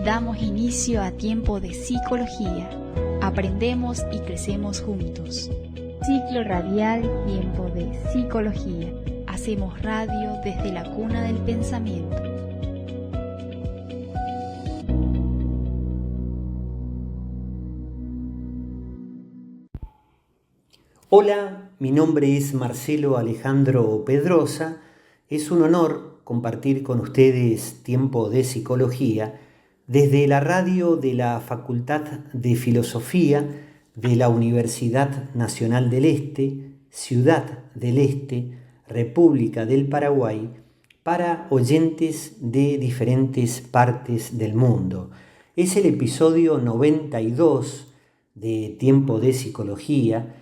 Damos inicio a Tiempo de Psicología. Aprendemos y crecemos juntos. Ciclo radial Tiempo de Psicología. Hacemos radio desde la cuna del pensamiento. Hola, mi nombre es Marcelo Alejandro Pedrosa. Es un honor compartir con ustedes Tiempo de Psicología desde la radio de la Facultad de Filosofía de la Universidad Nacional del Este, Ciudad del Este, República del Paraguay, para oyentes de diferentes partes del mundo. Es el episodio 92 de Tiempo de Psicología.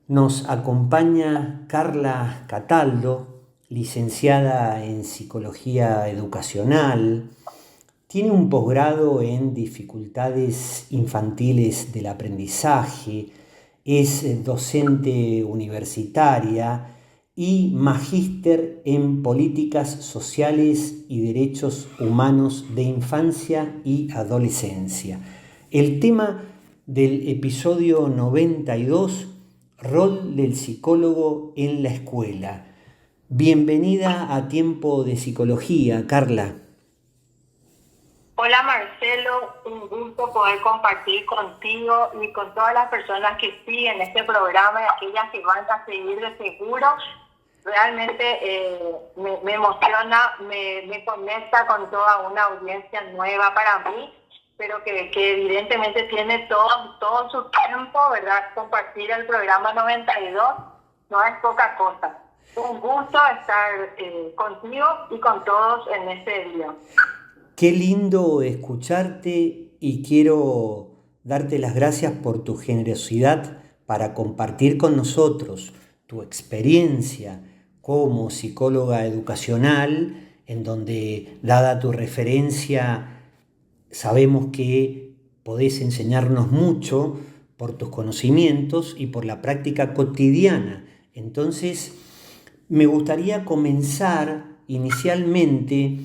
Nos acompaña Carla Cataldo, licenciada en Psicología Educacional. Tiene un posgrado en dificultades infantiles del aprendizaje, es docente universitaria y magíster en políticas sociales y derechos humanos de infancia y adolescencia. El tema del episodio 92, rol del psicólogo en la escuela. Bienvenida a Tiempo de Psicología, Carla. Hola Marcelo, un gusto poder compartir contigo y con todas las personas que siguen este programa y aquellas que van a seguir de seguro. Realmente me emociona, me conecta con toda una audiencia nueva para mí, pero que evidentemente tiene todo su tiempo, ¿verdad? Compartir el programa 92 no es poca cosa. Un gusto estar contigo y con todos en este día. Qué lindo escucharte y quiero darte las gracias por tu generosidad para compartir con nosotros tu experiencia como psicóloga educacional, en donde, dada tu referencia, sabemos que podés enseñarnos mucho por tus conocimientos y por la práctica cotidiana. Entonces, me gustaría comenzar inicialmente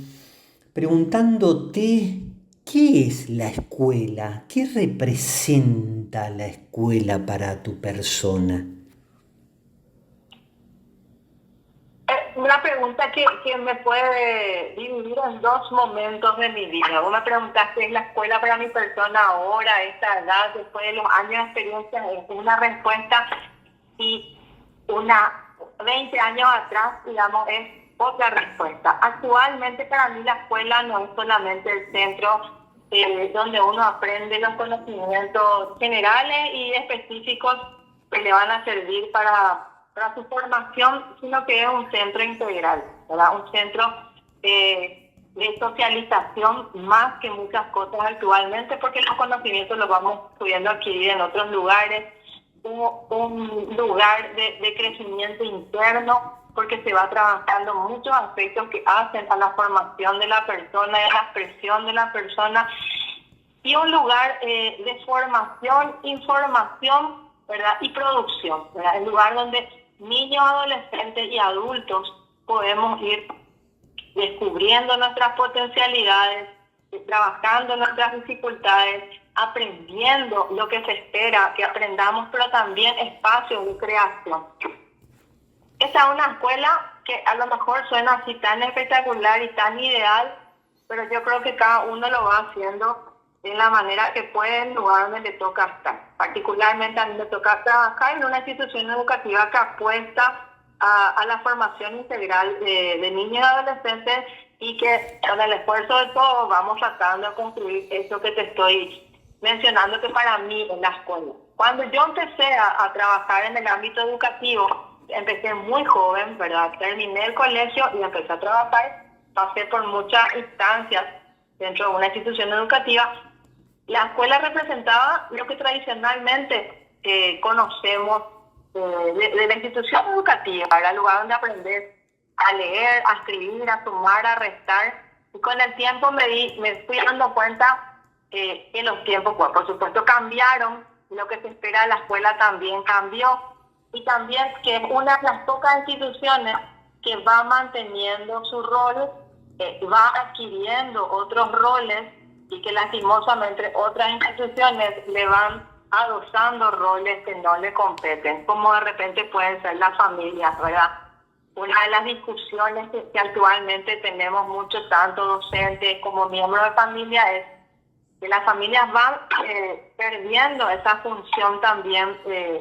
preguntándote, ¿qué es la escuela? ¿Qué representa la escuela para tu persona? Una pregunta que me puede dividir en dos momentos de mi vida. Vos me preguntaste, ¿es la escuela para mi persona ahora, a esta edad, después de los años de experiencia? Es una respuesta, y 20 años atrás, digamos, es otra respuesta. Actualmente para mí la escuela no es solamente el centro donde uno aprende los conocimientos generales y específicos que le van a servir para su formación, sino que es un centro integral, ¿verdad? Un centro de socialización más que muchas cosas actualmente, porque los conocimientos los vamos pudiendo adquirir en otros lugares, un lugar de crecimiento interno, porque se va trabajando muchos aspectos que hacen a la formación de la persona y a la expresión de la persona, y un lugar de formación, información, ¿verdad? Y producción, ¿verdad? El lugar donde niños, adolescentes y adultos podemos ir descubriendo nuestras potencialidades, trabajando nuestras dificultades, aprendiendo lo que se espera que aprendamos, pero también espacios de creación. Esta es una escuela que a lo mejor suena así tan espectacular y tan ideal, pero yo creo que cada uno lo va haciendo de la manera que puede en el lugar donde le toca estar. Particularmente a mí me toca trabajar en una institución educativa que apuesta a la formación integral de niños y adolescentes, y que con el esfuerzo de todos vamos tratando de construir eso que te estoy mencionando, que para mí es la escuela. Cuando yo empecé a trabajar en el ámbito educativo, empecé muy joven, ¿verdad? Terminé el colegio y empecé a trabajar. Pasé por muchas instancias dentro de una institución educativa. La escuela representaba lo que tradicionalmente conocemos de la institución educativa. Era el lugar donde aprender a leer, a escribir, a sumar, a restar. Y con el tiempo me fui dando cuenta que los tiempos, pues, por supuesto, cambiaron. Lo que se espera de la escuela también cambió. Y también que es una de las pocas instituciones que va manteniendo su rol, va adquiriendo otros roles y que lastimosamente otras instituciones le van adosando roles que no le competen, como de repente pueden ser las familias, ¿verdad? Una de las discusiones que actualmente tenemos mucho, tanto docentes como miembros de familia, es que las familias van perdiendo esa función también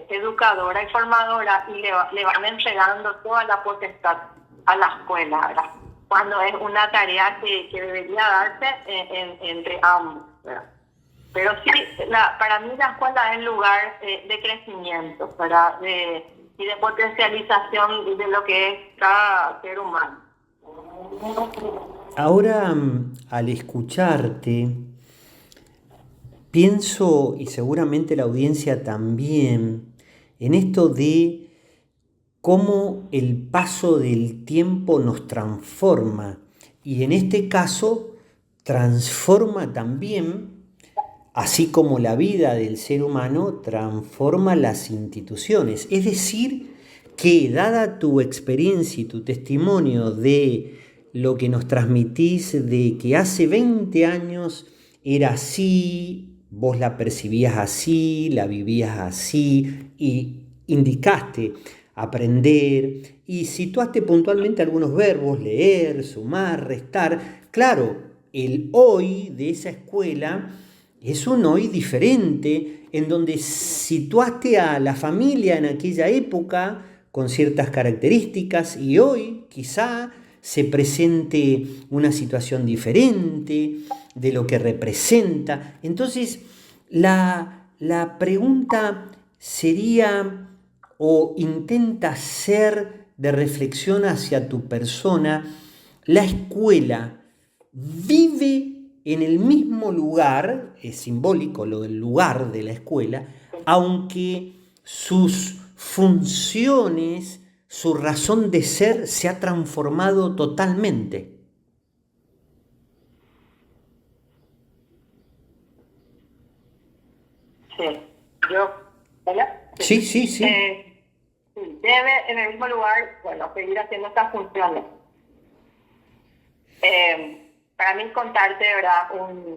educadora y formadora y le van entregando toda la potestad a la escuela, ¿verdad? Cuando es una tarea que debería darse entre ambos, ¿verdad? Pero sí, para mí la escuela es un lugar de crecimiento, ¿verdad? Y de potencialización de lo que es cada ser humano. Ahora, al escucharte, pienso, y seguramente la audiencia también, en esto de cómo el paso del tiempo nos transforma. Y en este caso, transforma también, así como la vida del ser humano, transforma las instituciones. Es decir, que dada tu experiencia y tu testimonio de lo que nos transmitís, de que hace 20 años era así, vos la percibías así, la vivías así y indicaste aprender y situaste puntualmente algunos verbos, leer, sumar, restar. Claro, el hoy de esa escuela es un hoy diferente, en donde situaste a la familia en aquella época con ciertas características y hoy quizá se presente una situación diferente de lo que representa. Entonces, la pregunta sería, o intenta ser de reflexión hacia tu persona, ¿la escuela vive en el mismo lugar? Es simbólico lo del lugar de la escuela, aunque sus funciones, su razón de ser se ha transformado totalmente. Sí, ¿hola? Sí, sí, sí. Debe en el mismo lugar, bueno, seguir haciendo estas funciones. Para mí contarte, ¿verdad?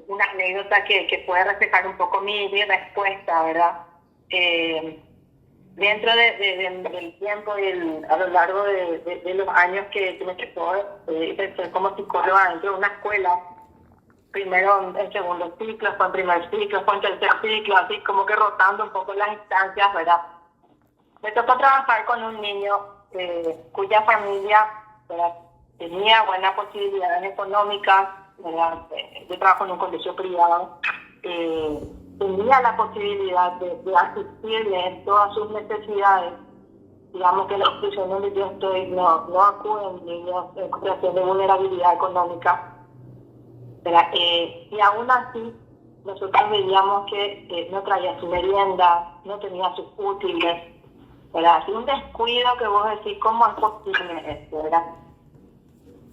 Una anécdota que puede reflejar un poco mi respuesta, ¿verdad? Dentro del tiempo y a lo largo de los años que me tocó ejercer como psicóloga dentro de una escuela, primero en segundo ciclo, fue en primer ciclo, fue en tercer ciclo, así como que rotando un poco las instancias, ¿verdad? Me tocó trabajar con un niño cuya familia, ¿verdad?, tenía buenas posibilidades económicas, ¿verdad? Yo trabajo en un colegio privado, tenía la posibilidad de asistirle en todas sus necesidades. Digamos que la institución donde yo estoy no acuden niños en situación de vulnerabilidad económica, ¿verdad? Y aún así, nosotros veíamos que no traía su merienda, no tenía sus útiles, ¿verdad? Así un descuido que vos decís, ¿cómo es posible esto, verdad?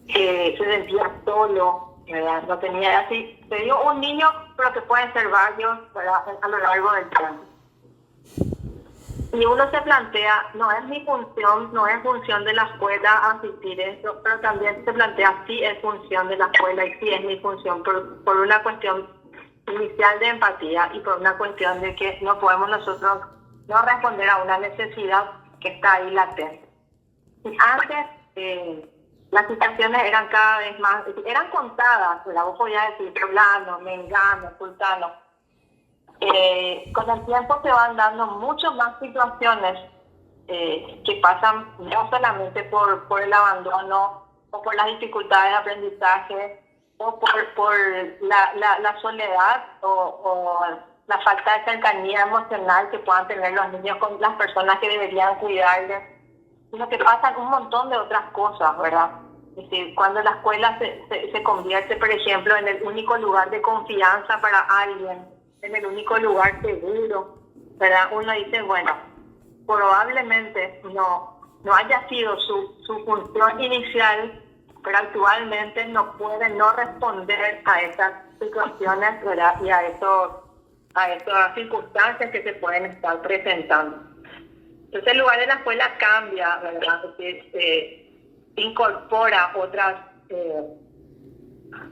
Se sentía solo, ¿verdad? No tenía así, te digo un niño, pero que pueden ser varios, ¿verdad?, a lo largo del tiempo. Y uno se plantea, no es mi función, no es función de la escuela asistir esto, pero también se plantea, sí es función de la escuela y sí es mi función por una cuestión inicial de empatía y por una cuestión de que no podemos nosotros no responder a una necesidad que está ahí latente. Y antes, las situaciones eran cada vez más, eran contadas, ¿verdad? Vos podías decir, fulano, mengano, sultano. Con el tiempo se van dando muchas más situaciones que pasan no solamente por el abandono o por las dificultades de aprendizaje o por la soledad o la falta de cercanía emocional que puedan tener los niños con las personas que deberían cuidarles, sino que pasan un montón de otras cosas, ¿verdad? Es decir, cuando la escuela se convierte, por ejemplo, en el único lugar de confianza para alguien, en el único lugar seguro, ¿verdad? Uno dice, bueno, probablemente no haya sido su función inicial, pero actualmente no puede no responder a esas situaciones, ¿verdad? Y a estas circunstancias que se pueden estar presentando. Entonces el lugar de la escuela cambia, ¿verdad? Porque incorpora otras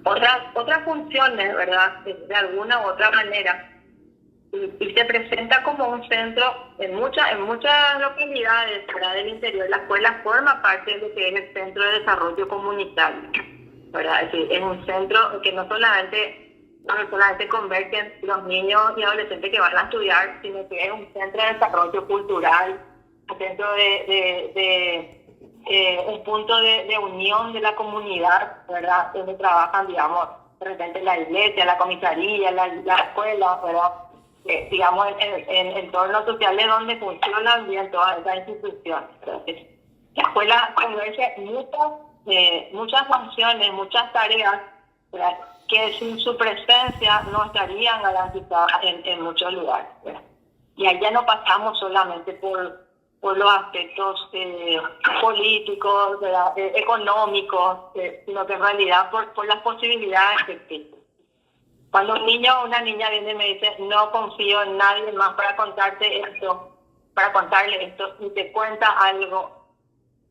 otras funciones, ¿verdad? De alguna u otra manera. Y se presenta como un centro en muchas localidades, ¿verdad? Del interior. La escuela forma parte de lo que es el Centro de Desarrollo Comunitario, ¿verdad? Es decir, es un centro que no solamente convergen los niños y adolescentes que van a estudiar, sino que es un centro de desarrollo cultural, un centro un punto de unión de la comunidad, ¿verdad? Donde trabajan, digamos, de repente la iglesia, la comisaría, la escuela, ¿verdad? Digamos, en entornos sociales donde funcionan bien todas esas instituciones. Entonces, la escuela converge muchas funciones, muchas tareas, ¿verdad? Que sin su presencia no estarían garantizadas en muchos lugares, ¿verdad? Y ahí ya no pasamos solamente por los aspectos políticos, ¿verdad? Económicos, sino que en realidad por las posibilidades que existen. Cuando un niño o una niña viene y me dice, no confío en nadie más para contarle esto, y te cuenta algo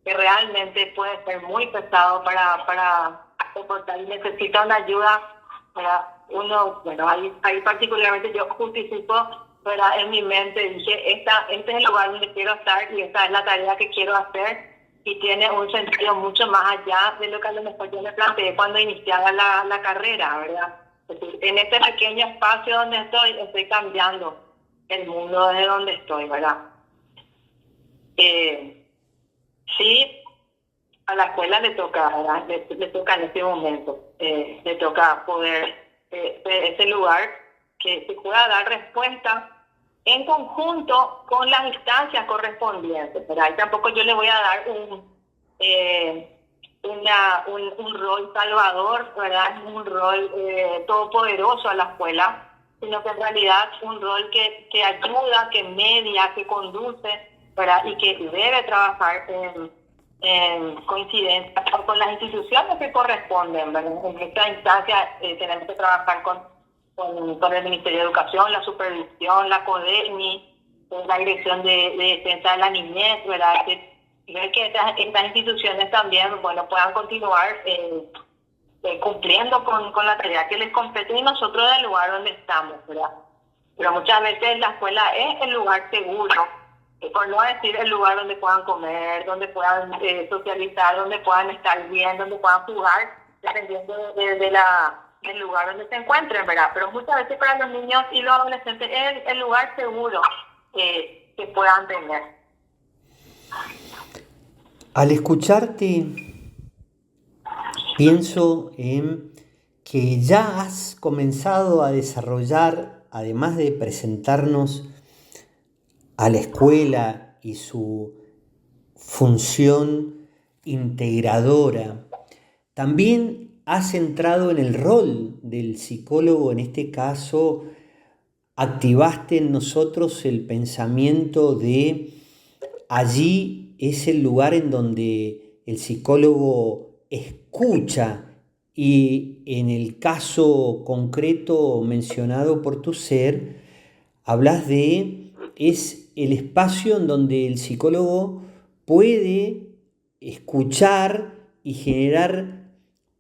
que realmente puede ser muy pesado para soportar y necesita una ayuda, ¿verdad? Ahí particularmente yo justifico, ¿verdad? En mi mente dije, este es el lugar donde quiero estar y esta es la tarea que quiero hacer, y tiene un sentido mucho más allá de lo que a lo mejor yo me planteé cuando iniciaba la carrera, ¿verdad? Es decir, en este pequeño espacio donde estoy cambiando el mundo desde donde estoy, ¿verdad? Sí, a la escuela le toca, ¿verdad? Le toca en este momento, le toca poder ese lugar que se pueda dar respuesta en conjunto con las instancias correspondientes, ¿verdad? Y tampoco yo le voy a dar un rol salvador, ¿verdad? Un rol todopoderoso a la escuela, sino que en realidad un rol que ayuda, que media, que conduce, ¿verdad? Y que debe trabajar en coincidencia con las instituciones que corresponden, ¿verdad? En esta instancia tenemos que trabajar con el Ministerio de Educación, la Supervisión, la CODERNI, la Dirección de Defensa de la Niñez, ¿verdad? Ver que estas instituciones también, bueno, puedan continuar cumpliendo con la tarea que les compete, y nosotros del lugar donde estamos, ¿verdad? Pero muchas veces la escuela es el lugar seguro, por no decir el lugar donde puedan comer, donde puedan socializar, donde puedan estar bien, donde puedan jugar, dependiendo del lugar donde se encuentren, ¿verdad? Pero muchas veces para los niños y los adolescentes es el lugar seguro que puedan tener. Al escucharte, pienso en que ya has comenzado a desarrollar, además de presentarnos a la escuela y su función integradora, también has entrado en el rol del psicólogo. En este caso, activaste en nosotros el pensamiento de allí es el lugar en donde el psicólogo escucha, y en el caso concreto mencionado por tu ser, hablas de es el espacio en donde el psicólogo puede escuchar y generar,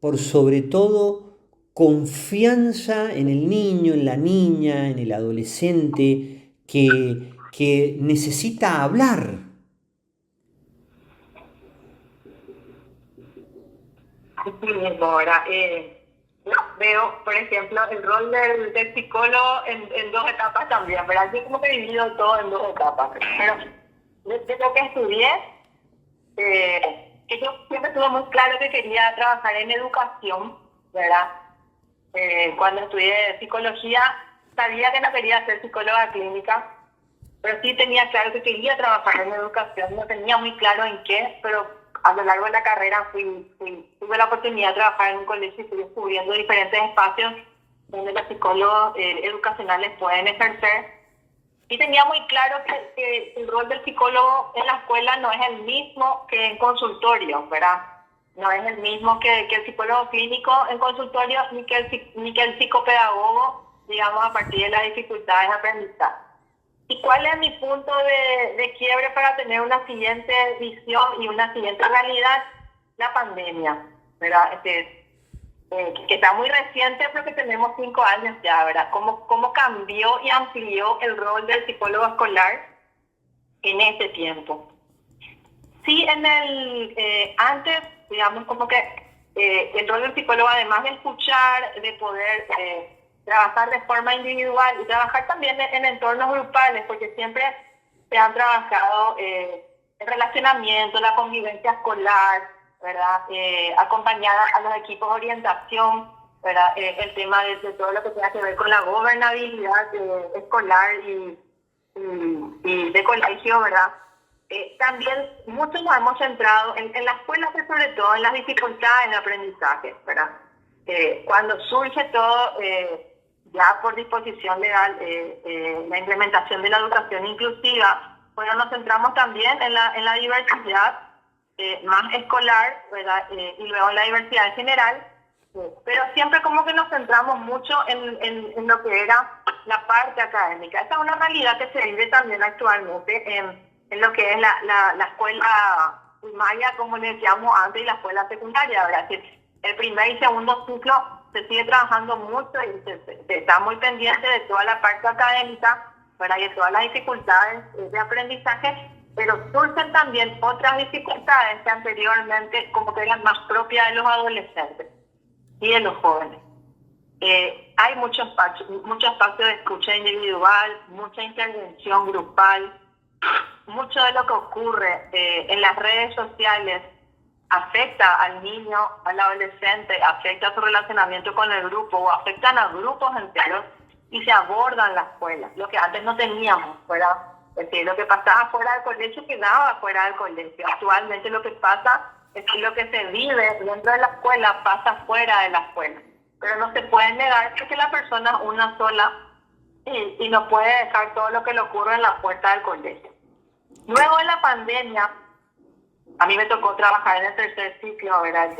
por sobre todo, confianza en el niño, en la niña, en el adolescente que necesita hablar. Sí mismo, ahora veo, por ejemplo, el rol del psicólogo en dos etapas también, ¿verdad? Yo como que he vivido todo en dos etapas, pero desde lo que estudié, que yo siempre tuve muy claro que quería trabajar en educación, ¿verdad? Cuando estudié psicología, sabía que no quería ser psicóloga clínica, pero sí tenía claro que quería trabajar en educación, no tenía muy claro en qué, pero a lo largo de la carrera tuve la oportunidad de trabajar en un colegio y fui descubriendo diferentes espacios donde los psicólogos educacionales pueden ejercer. Y tenía muy claro que el rol del psicólogo en la escuela no es el mismo que en consultorio, ¿verdad? No es el mismo que el psicólogo clínico en consultorio, ni que el psicopedagogo, digamos, a partir de las dificultades de aprendizaje. ¿Y cuál es mi punto de quiebre para tener una siguiente visión y una siguiente realidad? La pandemia, ¿verdad? que está muy reciente porque tenemos 5 años ya, ¿verdad? ¿Cómo cambió y amplió el rol del psicólogo escolar en ese tiempo? Sí, antes, digamos, como que el rol del psicólogo, además de escuchar, de poder trabajar de forma individual y trabajar también en entornos grupales, porque siempre se han trabajado el relacionamiento, la convivencia escolar, ¿verdad? Acompañar a los equipos de orientación, ¿verdad? El tema de todo lo que tenga que ver con la gobernabilidad escolar y de colegio, ¿verdad? También muchos nos hemos centrado en la escuela, pero sobre todo en las dificultades de aprendizaje, ¿verdad? Cuando surge todo, ya por disposición legal, la implementación de la educación inclusiva, bueno, nos centramos también en la diversidad más escolar, ¿verdad? Y luego en la diversidad en general, pero siempre como que nos centramos mucho en lo que era la parte académica. Esa es una realidad que se vive también actualmente en lo que es la escuela primaria, como le decíamos antes, y la escuela secundaria, ¿verdad? Es decir, el primer y segundo ciclo se sigue trabajando mucho y se está muy pendiente de toda la parte académica, ¿verdad? Y de todas las dificultades de aprendizaje, pero surgen también otras dificultades que anteriormente como que eran más propias de los adolescentes y de los jóvenes. Hay mucho espacio de escucha individual, mucha intervención grupal. Mucho de lo que ocurre en las redes sociales afecta al niño, al adolescente, afecta a su relacionamiento con el grupo o afectan a grupos enteros y se abordan las escuelas, lo que antes no teníamos, ¿verdad? Es decir, lo que pasaba fuera del colegio quedaba fuera del colegio. Actualmente lo que pasa es que lo que se vive dentro de la escuela pasa fuera de la escuela. Pero no se puede negar que la persona es una sola y no puede dejar todo lo que le ocurre en la puerta del colegio. Luego de la pandemia, a mí me tocó trabajar en el tercer ciclo, ¿verdad?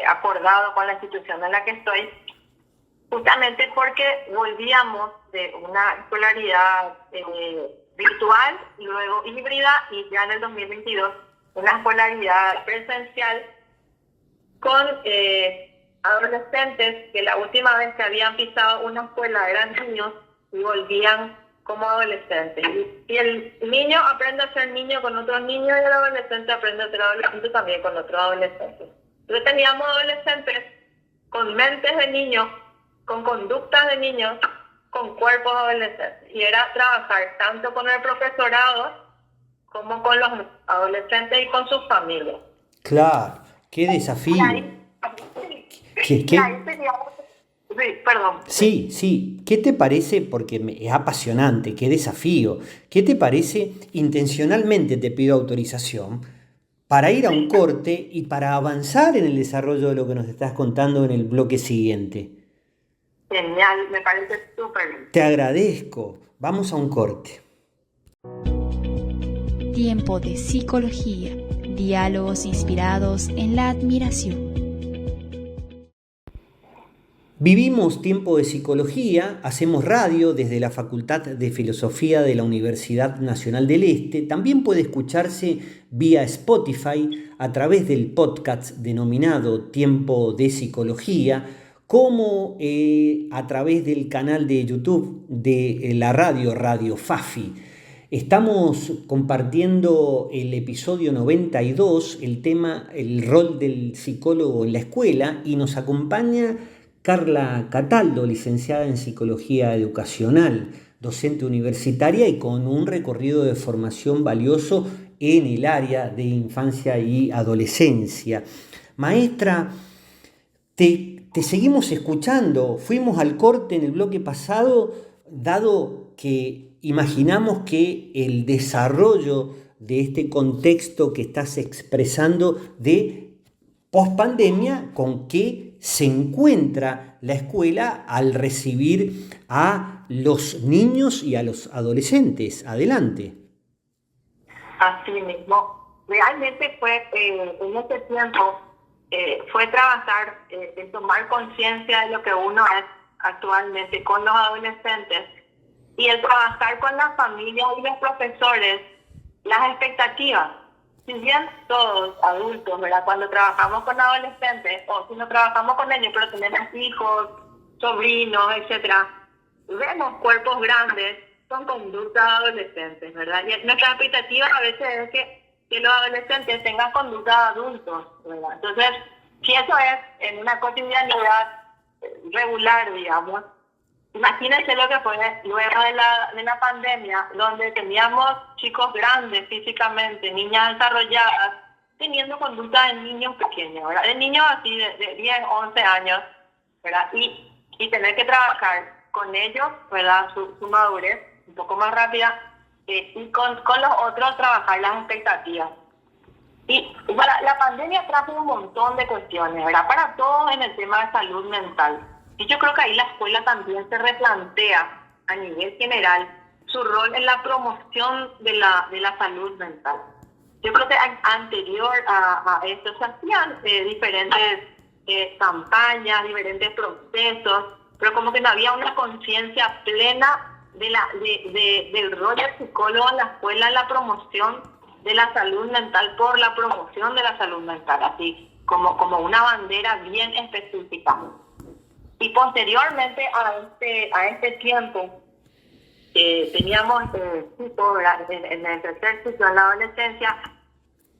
Acordado con la institución en la que estoy, justamente porque volvíamos de una escolaridad virtual, luego híbrida, y ya en el 2022 una escolaridad presencial con adolescentes que la última vez que habían pisado una escuela eran niños y volvían como adolescentes. Y el niño aprende a ser niño con otros niños y el adolescente aprende a ser adolescente también con otros adolescentes. Entonces teníamos adolescentes con mentes de niños, con conductas de niños, con cuerpos adolescentes. Y era trabajar tanto con el profesorado como con los adolescentes y con sus familias. Claro, qué desafío. Sí, perdón. Sí, ¿qué te parece? Porque es apasionante, qué desafío. ¿Qué te parece? Intencionalmente te pido autorización para ir a un corte y para avanzar en el desarrollo de lo que nos estás contando en el bloque siguiente. Genial, me parece súper bien. Te agradezco. Vamos a un corte. Tiempo de psicología. Diálogos inspirados en la admiración. Vivimos Tiempo de Psicología, hacemos radio desde la Facultad de Filosofía de la Universidad Nacional del Este. También puede escucharse vía Spotify a través del podcast denominado Tiempo de Psicología, como a través del canal de YouTube de la Radio Fafi. Estamos compartiendo el episodio 92, el tema, el rol del psicólogo en la escuela, y nos acompaña Carla Cataldo, licenciada en Psicología Educacional, docente universitaria y con un recorrido de formación valioso en el área de infancia y adolescencia. Maestra, te seguimos escuchando. Fuimos al corte en el bloque pasado, dado que imaginamos que el desarrollo de este contexto que estás expresando de pospandemia, con que se encuentra la escuela al recibir a los niños y a los adolescentes. Adelante. Así mismo. Realmente fue en este tiempo, fue trabajar, tomar conciencia de lo que uno es actualmente con los adolescentes y el trabajar con las familias y los profesores las expectativas si bien todos adultos, ¿verdad? Cuando trabajamos con adolescentes, o si no trabajamos con ellos, pero tenemos hijos, sobrinos, etcétera, vemos cuerpos grandes, son conductas adolescentes, ¿verdad? Y nuestra expectativa a veces es que los adolescentes tengan conductas de adultos, ¿verdad? Entonces, si eso es en una cotidianidad regular, digamos, imagínense lo que fue luego de la pandemia, donde teníamos chicos grandes físicamente, niñas desarrolladas, teniendo conducta de niños pequeños, ¿verdad? De niños así de 10, 11 años, ¿verdad? Y tener que trabajar con ellos, ¿verdad? Su madurez un poco más rápida, y con los otros trabajar las expectativas. Y bueno, la pandemia trajo un montón de cuestiones, ¿verdad? Para todos en el tema de salud mental. Y yo creo que ahí la escuela también se replantea a nivel general su rol en la promoción de la salud mental. Yo creo que anterior a esto se hacían diferentes campañas, diferentes procesos, pero como que no había una conciencia plena del rol del psicólogo en la escuela, en la promoción de la salud mental, por la promoción de la salud mental, así como una bandera bien específica. Y posteriormente a este tiempo, teníamos chicos en el tercer ciclo, en la adolescencia,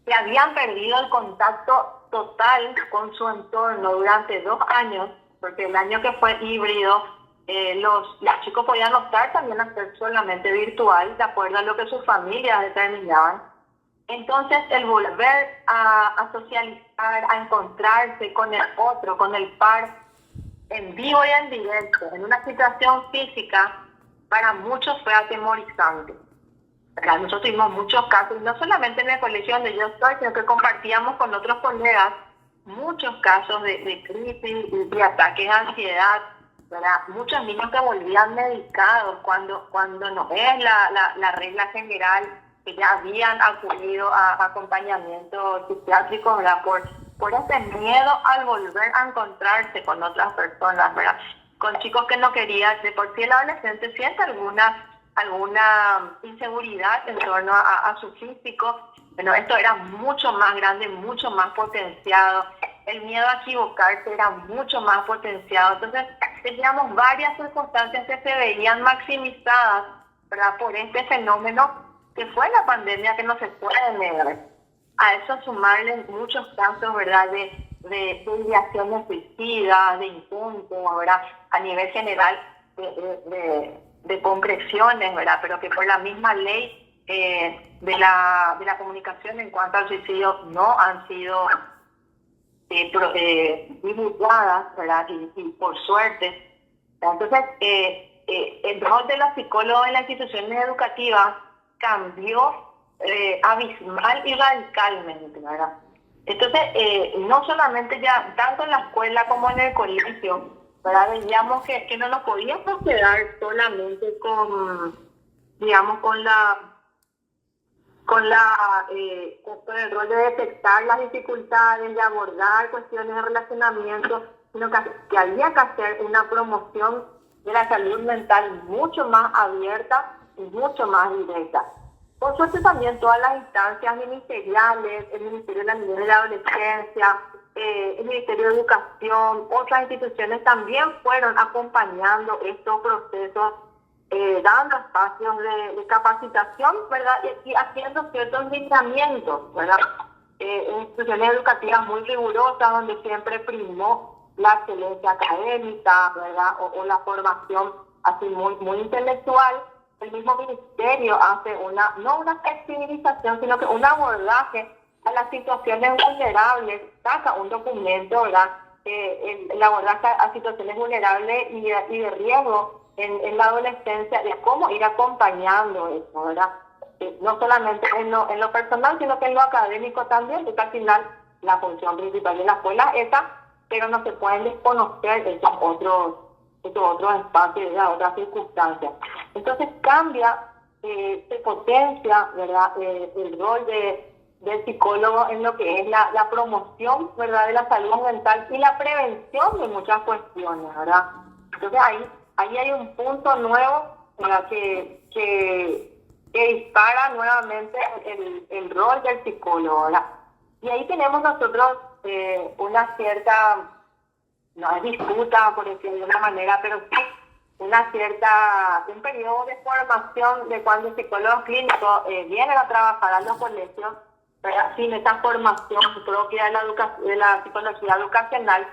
que habían perdido el contacto total con su entorno durante 2 años, porque el año que fue híbrido, los chicos podían optar también a ser solamente virtual, de acuerdo a lo que sus familias determinaban. Entonces, el volver a socializar, a encontrarse con el otro, con el par, en vivo y en directo, en una situación física, para muchos fue atemorizante. ¿Verdad? Nosotros tuvimos muchos casos, no solamente en el colegio donde yo estoy, sino que compartíamos con otros colegas muchos casos de crisis y de ataques de ansiedad, ¿verdad? Muchos niños que volvían medicados cuando no es la regla general, que ya habían acudido a acompañamiento psiquiátrico, ¿verdad? Por ese miedo al volver a encontrarse con otras personas, ¿verdad? Con chicos que no querían. De por sí el adolescente siente alguna inseguridad en torno a su físico. Bueno, esto era mucho más grande, mucho más potenciado. El miedo a equivocarse era mucho más potenciado. Entonces, teníamos varias circunstancias que se veían maximizadas, ¿verdad? Por este fenómeno que fue la pandemia, que no se puede negar. A eso sumarle muchos casos, ¿verdad? De ideaciones suicidas, de intentos, ¿verdad? A nivel general de concreciones, ¿verdad? Pero que por la misma ley de la comunicación en cuanto al suicidio no han sido divulgadas, ¿verdad? Y por suerte. Entonces, el rol de los psicólogos en las instituciones educativas cambió abismal y radicalmente, ¿verdad? Entonces, no solamente ya, tanto en la escuela como en el colegio, ¿verdad? Veíamos que no nos podíamos quedar solamente con el rol de detectar las dificultades, de abordar cuestiones de relacionamiento, sino que había que hacer una promoción de la salud mental mucho más abierta y mucho más directa. Por suerte también todas las instancias ministeriales, el Ministerio de la Niñez y la Adolescencia, el Ministerio de Educación, otras instituciones también fueron acompañando estos procesos, dando espacios de capacitación, ¿verdad? Y haciendo ciertos lineamientos, ¿verdad? Instituciones educativas muy rigurosas, donde siempre primó la excelencia académica, ¿verdad? O la formación así muy intelectual. El mismo ministerio hace no una sensibilización, sino que un abordaje a las situaciones vulnerables, saca un documento, ¿verdad? El abordaje a situaciones vulnerables y de riesgo en la adolescencia, de cómo ir acompañando eso, ¿verdad? No solamente en lo personal, sino que en lo académico también, porque al final la función principal de la escuela es esa, pero no se pueden desconocer estos otros espacios, ¿verdad? Otras circunstancias. Entonces cambia, se potencia, ¿verdad? El rol del psicólogo en lo que es la promoción, ¿verdad? De la salud mental y la prevención de muchas cuestiones, ¿verdad? Entonces ahí hay un punto nuevo, ¿verdad? Que que dispara nuevamente el rol del psicólogo, ¿verdad? Y ahí tenemos nosotros una cierta, no es disputa, por decirlo de una manera, pero sí un periodo de formación de cuando el psicólogo clínico vienen a trabajar a los colegios, ¿verdad? Sin esa formación propia de la psicología educacional,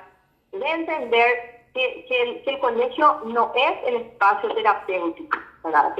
de entender que el colegio no es el espacio terapéutico, ¿verdad?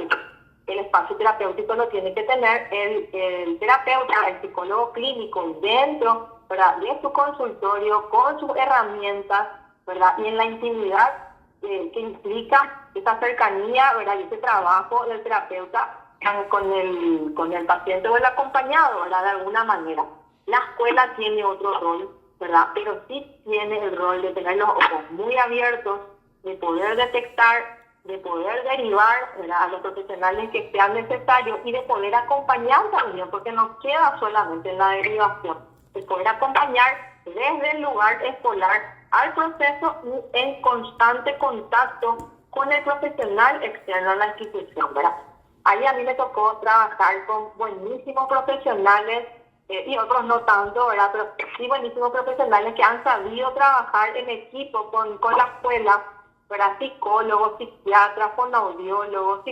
El espacio terapéutico lo tiene que tener el terapeuta, el psicólogo clínico dentro, ¿verdad?, de su consultorio, con sus herramientas, ¿verdad?, y en la intimidad que implica esa cercanía, ¿verdad?, y ese trabajo del terapeuta con el paciente o el acompañado, ¿verdad?, de alguna manera. La escuela tiene otro rol, ¿verdad?, pero sí tiene el rol de tener los ojos muy abiertos, de poder detectar, de poder derivar, ¿verdad?, a los profesionales que sean necesarios y de poder acompañar también, porque no queda solamente en la derivación, de poder acompañar desde el lugar escolar al proceso y en constante contacto con el profesional externo a la institución, ¿verdad? Ahí a mí me tocó trabajar con buenísimos profesionales y otros no tanto, ¿verdad?, pero sí buenísimos profesionales que han sabido trabajar en equipo con la escuela, ¿verdad?, psicólogos, psiquiatras, fonoaudiólogos,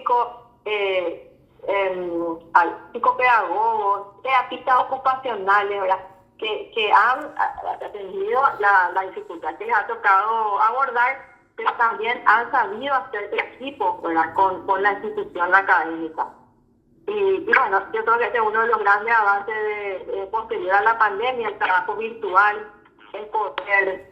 psicopedagogos, terapistas ocupacionales, ¿verdad?, que han atendido la dificultad que les ha tocado abordar, pero también han sabido hacer equipo, ¿verdad?, con la institución académica. Y bueno, yo creo que este es uno de los grandes avances posterior a la pandemia, el trabajo virtual, el poder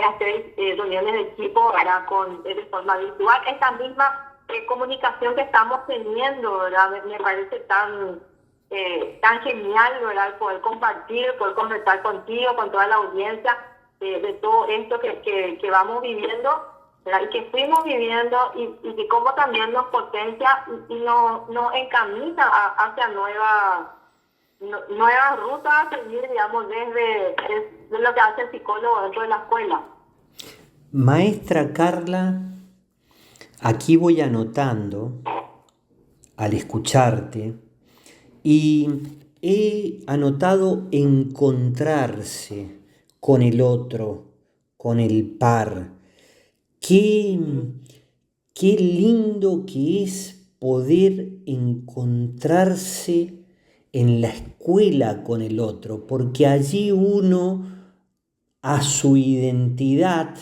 hacer reuniones de equipo, ¿verdad?, de forma virtual. Esta misma comunicación que estamos teniendo, ¿verdad?, me parece tan genial, ¿verdad?, poder compartir, poder conversar contigo, con toda la audiencia, de todo esto que vamos viviendo, ¿verdad?, y que fuimos viviendo y que como también nos potencia y nos encamina hacia nuevas rutas a seguir, digamos, desde lo que hace el psicólogo dentro de la escuela. Maestra Carla, aquí voy anotando al escucharte y he anotado encontrarse con el otro, con el par. Qué lindo que es poder encontrarse en la escuela con el otro, porque allí uno a su identidad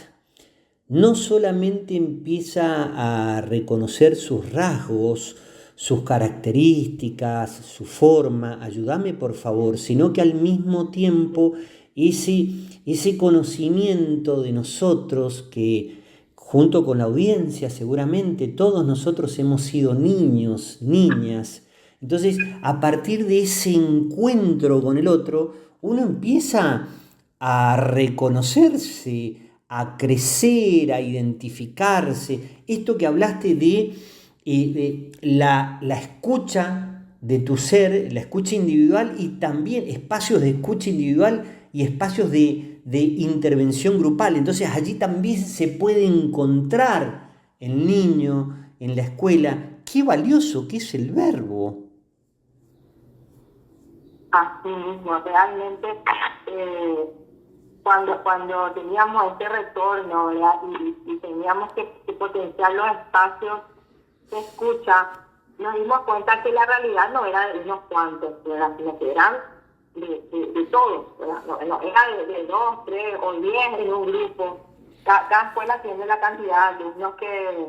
no solamente empieza a reconocer sus rasgos, sus características, su forma, ayúdame por favor, sino que al mismo tiempo ese conocimiento de nosotros que junto con la audiencia seguramente todos nosotros hemos sido niños, niñas. Entonces, a partir de ese encuentro con el otro, uno empieza a reconocerse, a crecer, a identificarse. Esto que hablaste de la escucha de tu ser, la escucha individual y también espacios de escucha individual y espacios de intervención grupal. Entonces allí también se puede encontrar el niño en la escuela. Qué valioso que es el verbo. Así mismo, realmente cuando teníamos este retorno, ¿verdad?, y teníamos que potenciar los espacios de escucha, nos dimos cuenta que la realidad no era de unos cuantos, ¿verdad?, sino que eran de todos, ¿verdad? No era de 2, 3 o 10 en un grupo. Cada escuela tiene la cantidad de alumnos que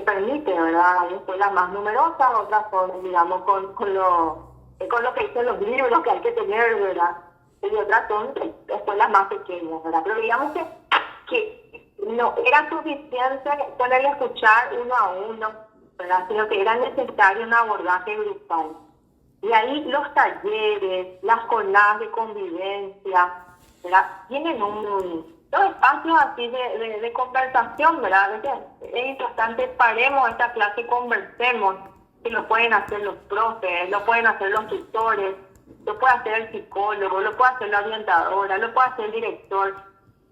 permite, ¿verdad? Hay escuelas más numerosas, otras son, digamos, con lo que dicen los libros que hay que tener, ¿verdad? Y otras son escuelas más pequeñas, ¿verdad? Pero digamos que no era suficiente con el escuchar uno a uno, ¿verdad?, sino que era necesario un abordaje grupal. Y ahí los talleres, las jornadas de convivencia, ¿verdad?, tienen dos espacios así de conversación, ¿verdad? Es importante, paremos esta clase y conversemos, que lo pueden hacer los profes, lo pueden hacer los tutores, lo puede hacer el psicólogo, lo puede hacer la orientadora, lo puede hacer el director.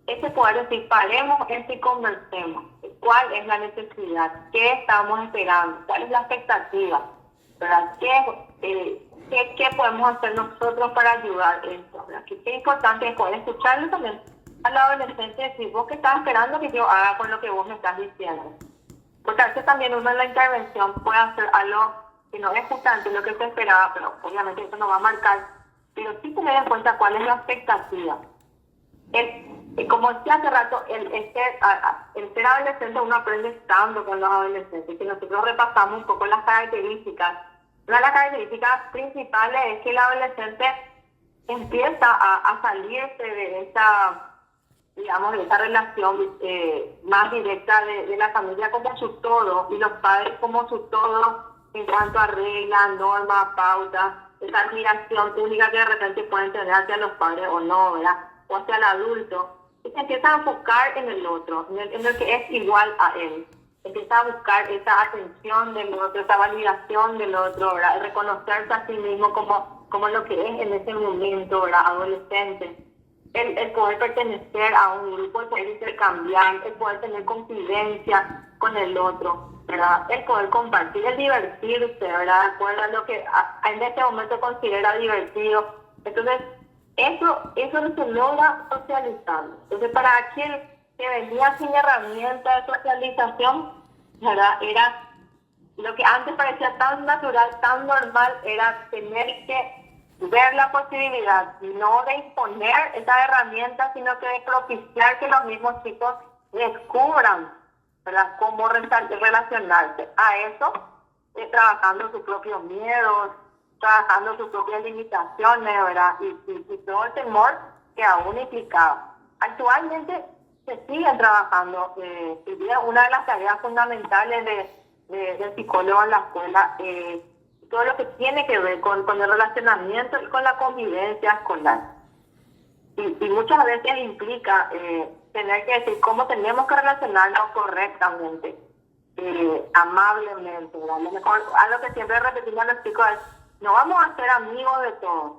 Ese poder decir, paremos esto y conversemos. ¿Cuál es la necesidad? ¿Qué estamos esperando? ¿Cuál es la expectativa? ¿verdad? ¿Qué podemos hacer nosotros para ayudar a esto? ¿Verdad? Qué importante es poder escucharlo también al adolescente, decir, vos qué estás esperando que yo haga con lo que vos me estás diciendo. Porque a veces también uno en la intervención puede hacer algo que no es justamente lo que se esperaba, pero obviamente eso no va a marcar, pero sí tener en cuenta cuál es la expectativa. Como decía hace rato, el ser adolescente uno aprende estando con los adolescentes, que nosotros repasamos un poco las características. Una de las características principales es que el adolescente empieza a salirse de esa, digamos, de esa relación más directa de la familia como su todo, y los padres como su todo en cuanto a reglas, normas, pautas, esa admiración única que de repente pueden tener hacia los padres o no, ¿verdad? O hacia el adulto. Y se empieza a enfocar en el otro, en el que es igual a él. Empieza a buscar esa atención del otro, esa validación del otro, ¿verdad? Reconocerse a sí mismo como lo que es en ese momento, ¿verdad? Adolescente. El poder pertenecer a un grupo, el poder intercambiar, el poder tener confidencia con el otro, ¿verdad? El poder compartir, el divertirse, ¿verdad? De acuerdo a lo que en este momento considera divertido. Entonces, eso no se logra socializando. Entonces, para aquel que venía sin herramienta de socialización, ¿verdad? Era lo que antes parecía tan natural, tan normal, era tener que ver la posibilidad, no de imponer esa herramienta, sino que de propiciar que los mismos chicos descubran, ¿verdad?, cómo relacionarse. A eso, trabajando sus propios miedos, trabajando sus propias limitaciones, ¿verdad?, y todo el temor que aún implicaba. Actualmente se siguen trabajando, y una de las tareas fundamentales del psicólogo en la escuela, todo lo que tiene que ver con el relacionamiento y con la convivencia escolar. Y muchas veces implica tener que decir cómo tenemos que relacionarnos correctamente, amablemente, ¿verdad? Lo mejor, algo que siempre repetimos a los chicos es, no vamos a ser amigos de todos,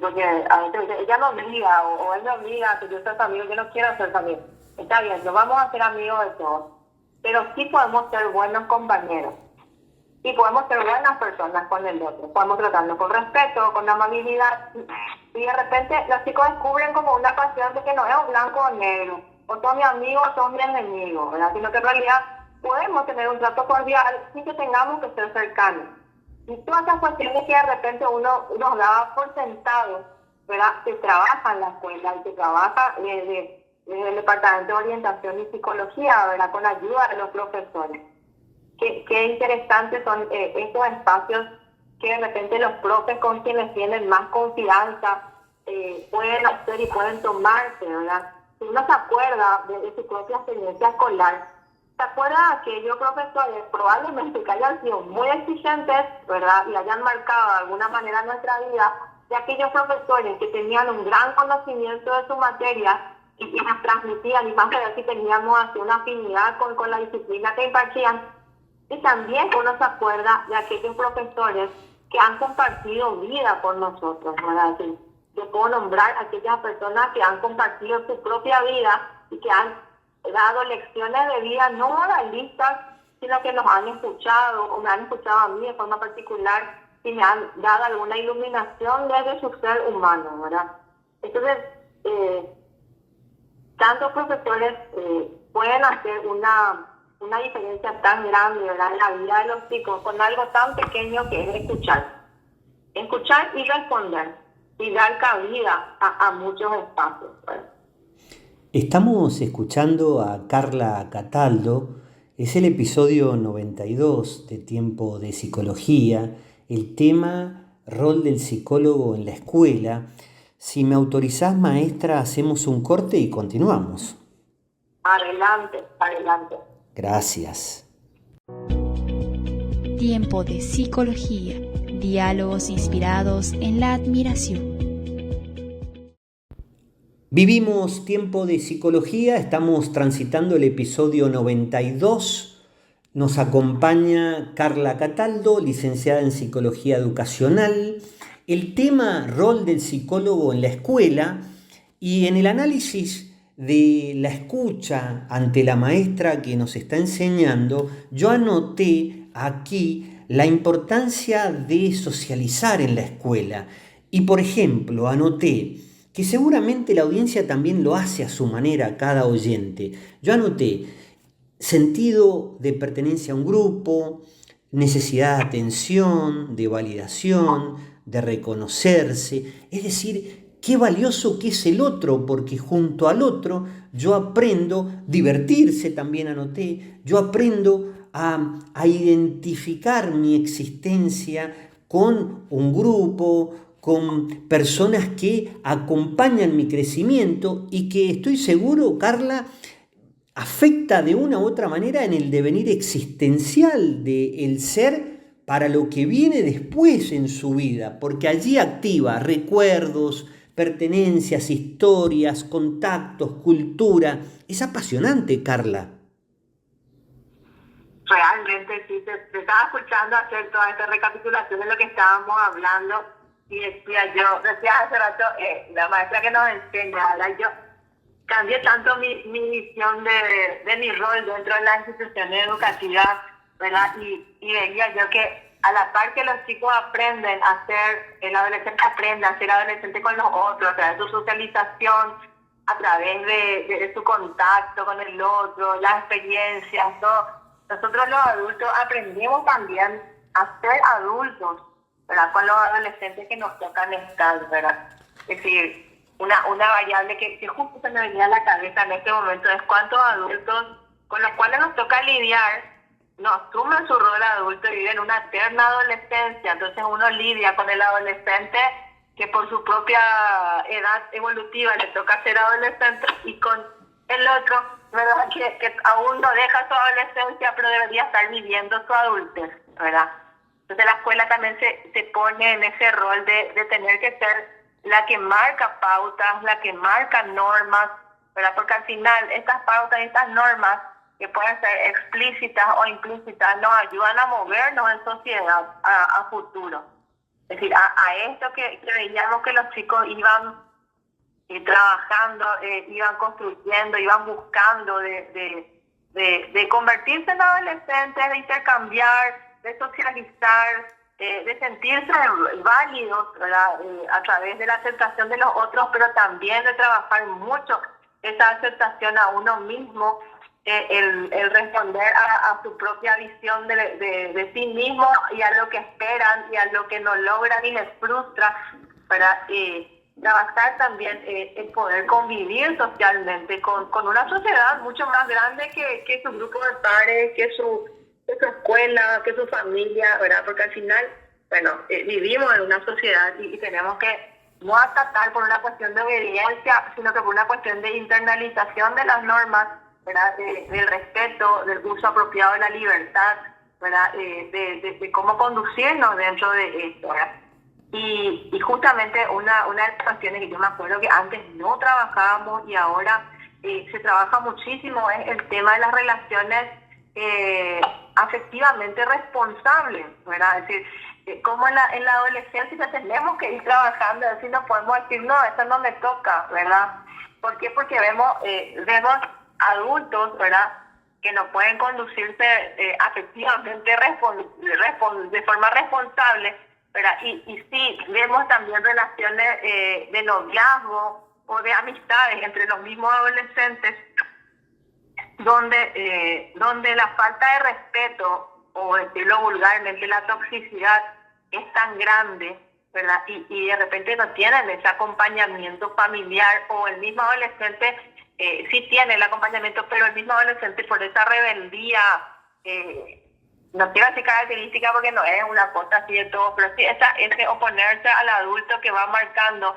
porque a veces ella me obliga, o él me obliga, que yo sea su amigo, yo no quiero ser su amigo. Está bien, no vamos a ser amigos de todos, pero sí podemos ser buenos compañeros. Y podemos ser buenas personas con el otro, podemos tratarnos con respeto, con amabilidad, y de repente los chicos descubren como una pasión de que no es o blanco o negro, o son mi amigo o son mi enemigo, ¿verdad? Sino que en realidad podemos tener un trato cordial sin que tengamos que ser cercanos. Y todas esas cuestiones que de repente uno daba por sentado, ¿verdad?, se trabaja en la escuela y se trabaja desde el Departamento de Orientación y Psicología, ¿verdad?, con ayuda de los profesores. Qué interesantes son estos espacios que de repente los profes con quienes tienen más confianza pueden hacer y pueden tomarse, ¿verdad? Si uno se acuerda de su propia experiencia escolar, se acuerda de aquellos profesores probablemente que hayan sido muy exigentes, ¿verdad?, y hayan marcado de alguna manera nuestra vida, de aquellos profesores que tenían un gran conocimiento de su materia y nos transmitían, y más allá si teníamos así una afinidad con la disciplina que impartían. Y también uno se acuerda de aquellos profesores que han compartido vida con nosotros, ¿verdad? Yo puedo nombrar a aquellas personas que han compartido su propia vida y que han dado lecciones de vida no moralistas, sino que nos han escuchado, o me han escuchado a mí de forma particular, y me han dado alguna iluminación desde su ser humano, ¿verdad? Entonces, tantos profesores pueden hacer una diferencia tan grande, ¿verdad?, en la vida de los chicos, con algo tan pequeño que es escuchar y responder, y dar cabida a muchos espacios, ¿verdad? Estamos escuchando a Carla Cataldo, es el episodio 92 de Tiempo de Psicología, el tema rol del psicólogo en la escuela. Si me autorizás, maestra, hacemos un corte y continuamos. Adelante. Gracias. Tiempo de Psicología, diálogos inspirados en la admiración. Vivimos Tiempo de Psicología, estamos transitando el episodio 92. Nos acompaña Carla Cataldo, licenciada en Psicología Educacional. El tema rol del psicólogo en la escuela, y en el análisis de la escucha ante la maestra que nos está enseñando, yo anoté aquí la importancia de socializar en la escuela. Y por ejemplo, anoté que seguramente la audiencia también lo hace a su manera, cada oyente. Yo anoté sentido de pertenencia a un grupo, necesidad de atención, de validación, de reconocerse. Es decir, qué valioso que es el otro, porque junto al otro yo aprendo, divertirse también anoté, yo aprendo a identificar mi existencia con un grupo, con personas que acompañan mi crecimiento y que estoy seguro, Carla, afecta de una u otra manera en el devenir existencial del ser para lo que viene después en su vida, porque allí activa recuerdos, pertenencias, historias, contactos, cultura. Es apasionante, Carla. Realmente sí, te estaba escuchando hacer toda esta recapitulación de lo que estábamos hablando y decía hace rato, la maestra que nos enseña, ¿verdad? Yo cambié tanto mi visión de mi rol dentro de las instituciones educativas, ¿verdad? Y veía yo que a la par que los chicos aprenden a ser, el adolescente aprende a ser adolescente con los otros, a través de su socialización, a través de su contacto con el otro, las experiencias, todo. Nosotros los adultos aprendemos también a ser adultos, ¿verdad? Con los adolescentes que nos tocan estar, ¿verdad? Es decir, una variable que justo se me venía a la cabeza en este momento es cuántos adultos con los cuales nos toca lidiar no asumen su rol adulto y viven una eterna adolescencia. Entonces uno lidia con el adolescente que por su propia edad evolutiva le toca ser adolescente y con el otro, ¿verdad? Que aún no deja su adolescencia pero debería estar viviendo su adultez, ¿verdad? Entonces la escuela también se pone en ese rol de tener que ser la que marca pautas, la que marca normas, ¿verdad? Porque al final estas pautas y estas normas, que pueden ser explícitas o implícitas, nos ayudan a movernos en sociedad a futuro. Es decir, a esto que veíamos que los chicos iban trabajando, iban construyendo, iban buscando de convertirse en adolescentes, de intercambiar, de socializar, de sentirse válidos, ¿verdad? A través de la aceptación de los otros, pero también de trabajar mucho esa aceptación a uno mismo, el responder a su propia visión de sí mismo y a lo que esperan y a lo que no logran y les frustra, ¿verdad? Trabajar también el poder convivir socialmente con una sociedad mucho más grande que su grupo de pares, que su escuela, que su familia, ¿verdad? Porque al final, bueno, vivimos en una sociedad y tenemos que no acatar por una cuestión de obediencia, sino que por una cuestión de internalización de las normas, ¿verdad? Del respeto, del uso apropiado de la libertad, ¿verdad? De cómo conducirnos dentro de esto, ¿verdad? Y justamente una de las cuestiones que yo me acuerdo que antes no trabajábamos y ahora se trabaja muchísimo es el tema de las relaciones afectivamente responsables, ¿verdad? Es decir, como en la adolescencia tenemos que ir trabajando, es decir, no podemos decir, no, eso no me toca, ¿verdad? ¿Por qué? Porque vemos adultos, ¿verdad?, que no pueden conducirse afectivamente de forma responsable, ¿verdad? Y sí, vemos también relaciones de noviazgo o de amistades entre los mismos adolescentes donde la falta de respeto, o decirlo vulgarmente, la toxicidad es tan grande, ¿verdad? Y de repente no tienen ese acompañamiento familiar, o el mismo adolescente sí tiene el acompañamiento, pero el mismo adolescente por esa rebeldía, no quiero decir característica porque no es una cosa así de todo, pero sí ese oponerse al adulto que va marcando,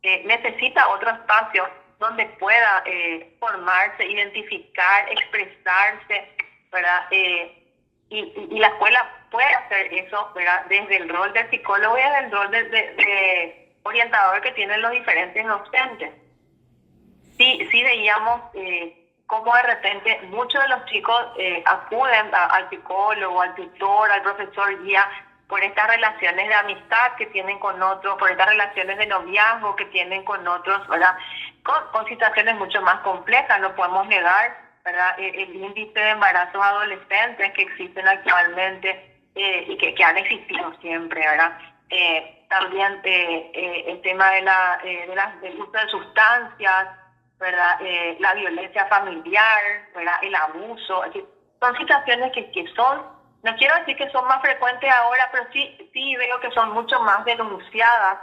necesita otro espacio donde pueda formarse, identificar, expresarse, ¿verdad? Y la escuela puede hacer eso, ¿verdad? Desde el rol del psicólogo y desde el rol de orientador que tienen los diferentes docentes. Sí veíamos cómo de repente muchos de los chicos acuden al psicólogo, al tutor, al profesor guía, por estas relaciones de amistad que tienen con otros, por estas relaciones de noviazgo que tienen con otros, ¿verdad? Con situaciones mucho más complejas, no podemos negar, ¿verdad? El índice de embarazos adolescentes que existen actualmente, y que han existido siempre, ¿verdad? También el tema del uso de sustancias, ¿verdad? La violencia familiar, ¿verdad? El abuso, es decir, son situaciones que son, no quiero decir que son más frecuentes ahora, pero sí veo que son mucho más denunciadas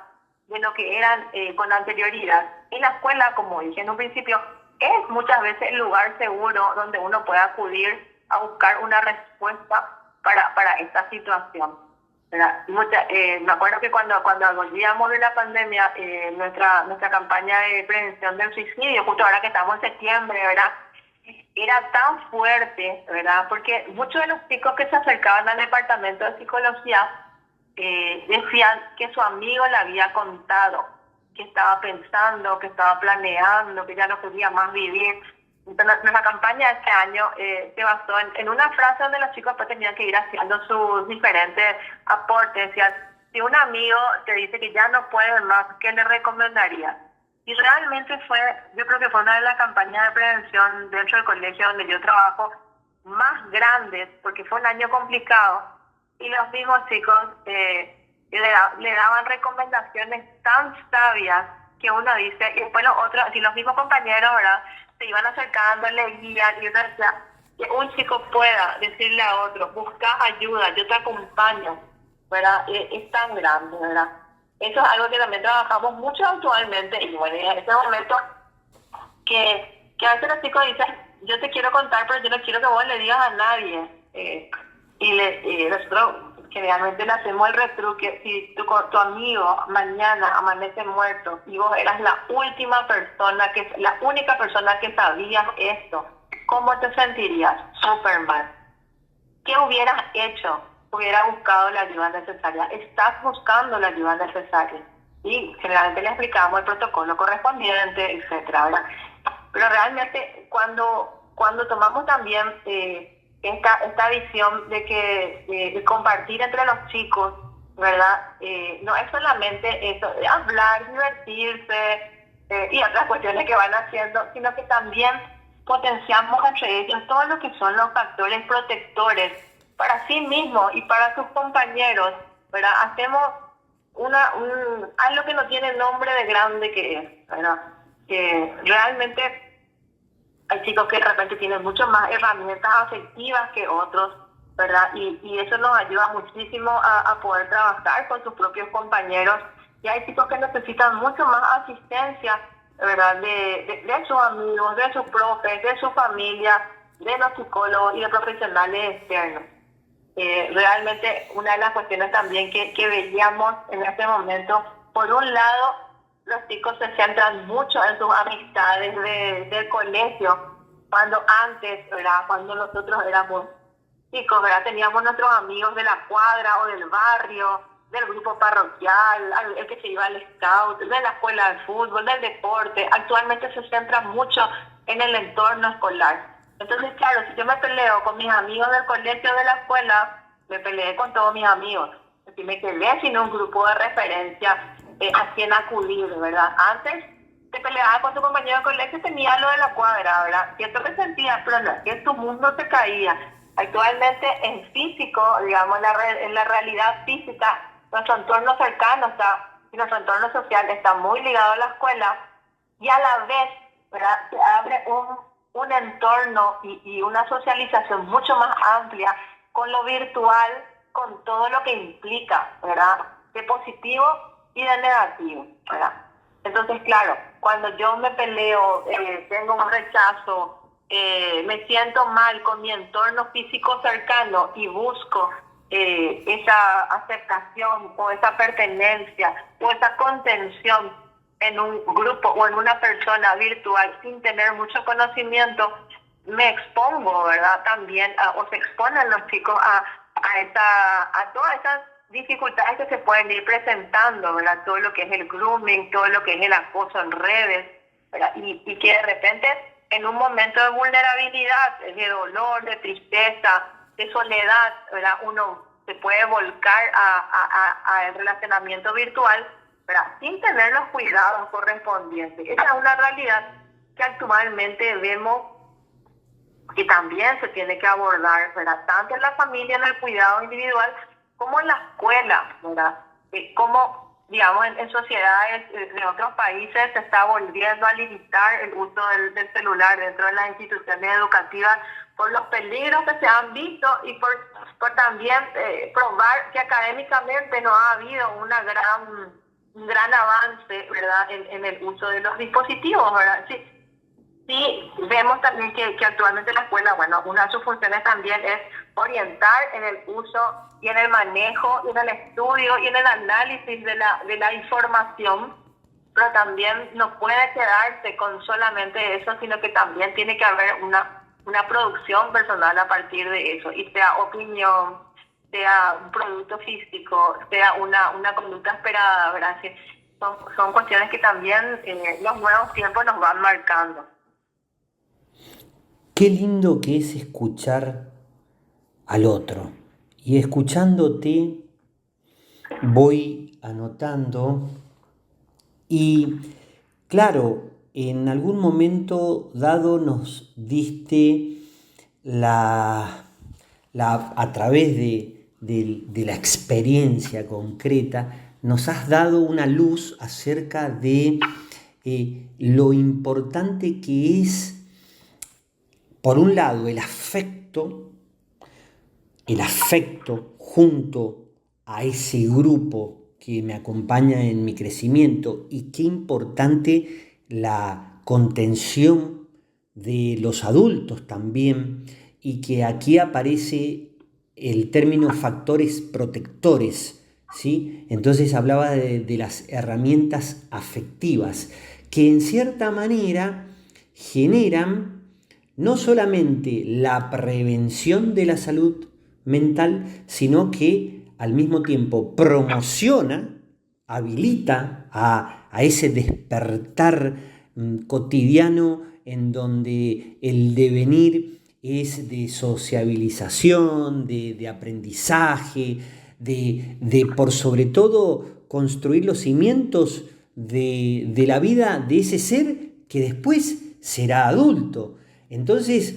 de lo que eran con anterioridad. En la escuela, como dije en un principio, es muchas veces el lugar seguro donde uno puede acudir a buscar una respuesta para esta situación. Me acuerdo que cuando volvíamos de la pandemia, nuestra campaña de prevención del suicidio, justo ahora que estamos en septiembre, ¿verdad? Era tan fuerte, ¿verdad? Porque muchos de los chicos que se acercaban al departamento de psicología decían que su amigo le había contado, que estaba pensando, que estaba planeando, que ya no podía más vivir. Entonces, nuestra campaña este año se basó en una frase donde los chicos pues tenían que ir haciendo sus diferentes aportes. Decían, si un amigo te dice que ya no puede más, ¿qué le recomendaría? Y realmente yo creo que fue una de las campañas de prevención dentro del colegio donde yo trabajo más grandes, porque fue un año complicado. Y los mismos chicos le daban recomendaciones tan sabias que uno dice, y después los otros, si los mismos compañeros, ¿verdad?, se iban acercando, le guían, y uno decía, que un chico pueda decirle a otro, busca ayuda, yo te acompaño, ¿verdad? Es tan grande, ¿verdad? Eso es algo que también trabajamos mucho actualmente, y bueno, en ese momento que a veces los chicos dicen, yo te quiero contar, pero yo no quiero que vos le digas a nadie, y nosotros generalmente le hacemos el retruque. Si tu amigo mañana amanece muerto y vos eras la única persona que sabías esto, ¿cómo te sentirías? Súper mal. ¿Qué hubieras hecho? Hubieras buscado la ayuda necesaria. Estás buscando la ayuda necesaria. Y generalmente le explicamos el protocolo correspondiente, etcétera, ¿verdad? Pero realmente cuando tomamos también esta visión de compartir entre los chicos, ¿verdad? No es solamente eso de hablar, divertirse y otras cuestiones que van haciendo, sino que también potenciamos entre ellos todo lo que son los factores protectores para sí mismos y para sus compañeros, ¿verdad? Hacemos algo que no tiene nombre de grande que es, ¿verdad? Que realmente hay chicos que de repente tienen mucho más herramientas afectivas que otros, ¿verdad? Y eso nos ayuda muchísimo a poder trabajar con sus propios compañeros. Y hay chicos que necesitan mucho más asistencia, ¿verdad? De sus amigos, de sus profes, de su familia, de los psicólogos y de profesionales externos. Realmente una de las cuestiones también que veíamos en este momento, por un lado, los chicos se centran mucho en sus amistades del colegio, cuando antes, ¿verdad?, cuando nosotros éramos chicos, ¿verdad?, teníamos nuestros amigos de la cuadra o del barrio, del grupo parroquial, el que se iba al scout, de la escuela de fútbol, del deporte. Actualmente se centra mucho en el entorno escolar. Entonces, claro, si yo me peleo con mis amigos del colegio o de la escuela, me peleé con todos mis amigos. Si me quedé sin un grupo de referencia a quien acudir, ¿verdad? Antes te peleabas con tu compañero de colegio y tenía lo de la cuadra, ¿verdad? Cierto que sentías, pero no, que tu mundo se caía. Actualmente en físico, digamos, en la realidad física, nuestro entorno cercano y nuestro entorno social está muy ligado a la escuela, y a la vez, ¿verdad?, se abre un entorno y una socialización mucho más amplia con lo virtual, con todo lo que implica, ¿verdad?, de positivo y de negativo, ¿verdad? Entonces, claro, cuando yo me peleo, tengo un rechazo, me siento mal con mi entorno físico cercano y busco esa aceptación o esa pertenencia o esa contención en un grupo o en una persona virtual sin tener mucho conocimiento, me expongo, ¿verdad? También, o se exponen los chicos a todas esas dificultades que se pueden ir presentando, ¿verdad? Todo lo que es el grooming, todo lo que es el acoso en redes, ¿verdad? Y que de repente, en un momento de vulnerabilidad, de dolor, de tristeza, de soledad, ¿verdad?, uno se puede volcar al relacionamiento virtual, ¿verdad?, sin tener los cuidados correspondientes. Esa es una realidad que actualmente vemos que también se tiene que abordar, ¿verdad? Tanto en la familia, en el cuidado individual, como en la escuela, ¿verdad? Como, digamos, en sociedades de otros países se está volviendo a limitar el uso del celular dentro de las instituciones educativas por los peligros que se han visto y por también probar que académicamente no ha habido un gran avance, ¿verdad?, en el uso de los dispositivos, ¿verdad? Sí, sí, vemos también que actualmente la escuela, bueno, una de sus funciones también es orientar en el uso y en el manejo y en el estudio y en el análisis de la información, pero también no puede quedarse con solamente eso, sino que también tiene que haber una producción personal a partir de eso, y sea opinión, sea un producto físico, sea una conducta esperada, ¿verdad? Que son cuestiones que también los nuevos tiempos nos van marcando. Qué lindo que es escuchar al otro. Y escuchándote voy anotando y claro, en algún momento dado nos diste a través de la experiencia concreta, nos has dado una luz acerca de lo importante que es, por un lado, el afecto junto a ese grupo que me acompaña en mi crecimiento, y qué importante la contención de los adultos también, y que aquí aparece el término factores protectores, ¿sí? Entonces hablaba de las herramientas afectivas que en cierta manera generan no solamente la prevención de la salud mental, sino que al mismo tiempo promociona, habilita a ese despertar cotidiano en donde el devenir es de sociabilización, de aprendizaje, de por sobre todo construir los cimientos de la vida de ese ser que después será adulto. Entonces,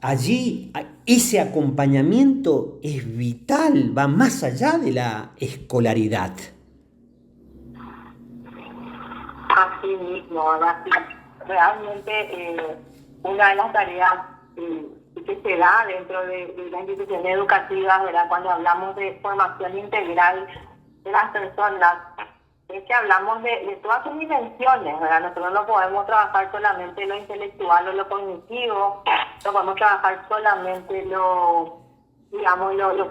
allí ese acompañamiento es vital, va más allá de la escolaridad. Así mismo, ¿verdad? Sí, realmente una de las tareas que se da dentro de las instituciones educativas, ¿verdad?, cuando hablamos de formación integral de las personas, es que hablamos de todas sus dimensiones, ¿verdad? Nosotros no podemos trabajar solamente lo intelectual o lo cognitivo, no podemos trabajar solamente lo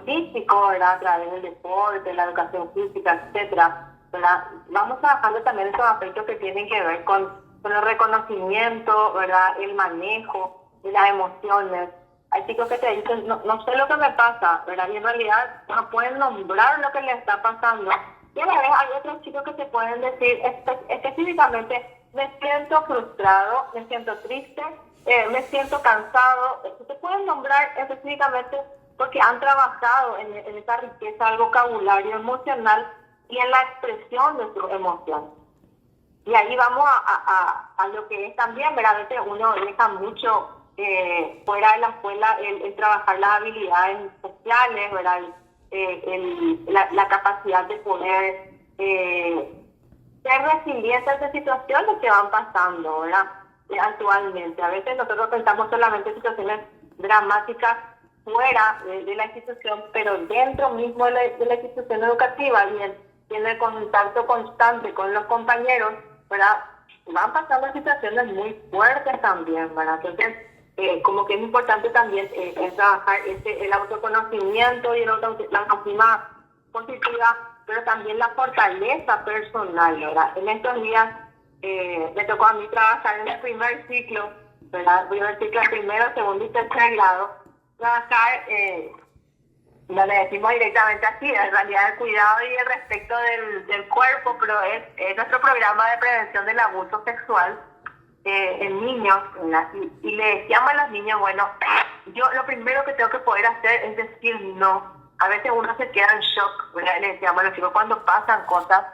físico, ¿verdad?, a través del deporte, la educación física, etcétera, ¿verdad? Vamos trabajando también esos aspectos que tienen que ver con el reconocimiento, ¿verdad?, el manejo de las emociones. Hay chicos que te dicen, no sé lo que me pasa, ¿verdad?, y en realidad no pueden nombrar lo que les está pasando. Y a la vez hay otros chicos que te pueden decir específicamente, me siento frustrado, me siento triste, me siento cansado. Te pueden nombrar específicamente porque han trabajado en esa riqueza del vocabulario emocional y en la expresión de sus emociones. Y ahí vamos a lo que es también, ¿verdad? A veces uno deja mucho fuera de la escuela el trabajar las habilidades sociales, ¿verdad? La capacidad de poder ser resiliente ante situaciones que van pasando, ¿verdad? Actualmente. A veces nosotros pensamos solamente en situaciones dramáticas fuera de la institución, pero dentro mismo de la institución educativa y en el contacto constante con los compañeros, ¿verdad?, van pasando situaciones muy fuertes también, ¿verdad? Entonces, como que es importante también trabajar el autoconocimiento y la autoestima positiva, pero también la fortaleza personal, ¿verdad? En estos días me tocó a mí trabajar en el primer ciclo, ¿verdad? Primer ciclo, primero, segundo y tercer grado, trabajar, no le decimos directamente así, en realidad el cuidado y el respeto del cuerpo, pero es nuestro programa de prevención del abuso sexual en niños, y le decíamos a los niños, bueno, yo lo primero que tengo que poder hacer es decir no. A veces uno se queda en shock, ¿verdad? Le decíamos a los chicos cuando pasan cosas,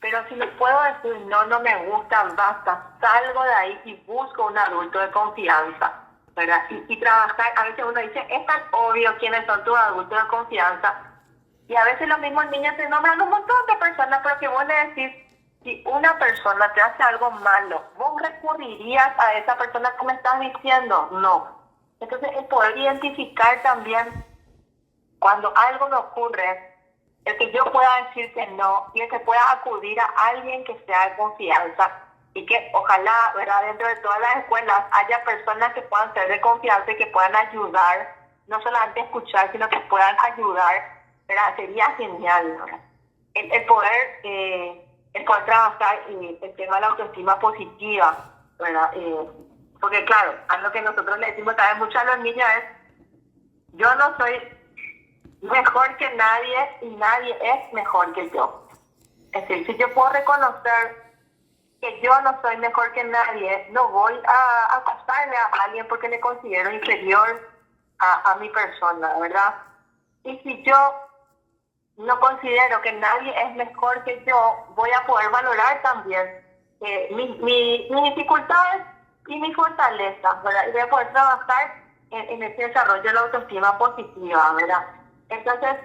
pero si le puedo decir no me gusta, basta, salgo de ahí y busco un adulto de confianza. ¿verdad? Y trabajar, a veces uno dice, es tan obvio quiénes son tus adultos de confianza, y a veces los mismos niños te nombran un montón de personas, pero que vos le decís, si una persona te hace algo malo, ¿vos recurrirías a esa persona que me estás diciendo? No. Entonces, el poder identificar también cuando algo me ocurre, el que yo pueda decir que no y el que pueda acudir a alguien que sea de confianza y que ojalá, ¿verdad?, dentro de todas las escuelas haya personas que puedan ser de confianza y que puedan ayudar, no solamente escuchar, sino que puedan ayudar, ¿verdad? Sería genial, ¿verdad? El poder trabajar el tema de la autoestima positiva, ¿verdad? Porque claro, algo que nosotros le decimos también mucho a los niños es, yo no soy mejor que nadie y nadie es mejor que yo. Es decir, si yo puedo reconocer que yo no soy mejor que nadie, no voy a acosarle a alguien porque le considero inferior a mi persona, ¿verdad? Y si yo no considero que nadie es mejor que yo, voy a poder valorar también mis dificultades y mis fortalezas, ¿verdad? Y voy a poder trabajar en ese desarrollo de la autoestima positiva, ¿verdad? Entonces,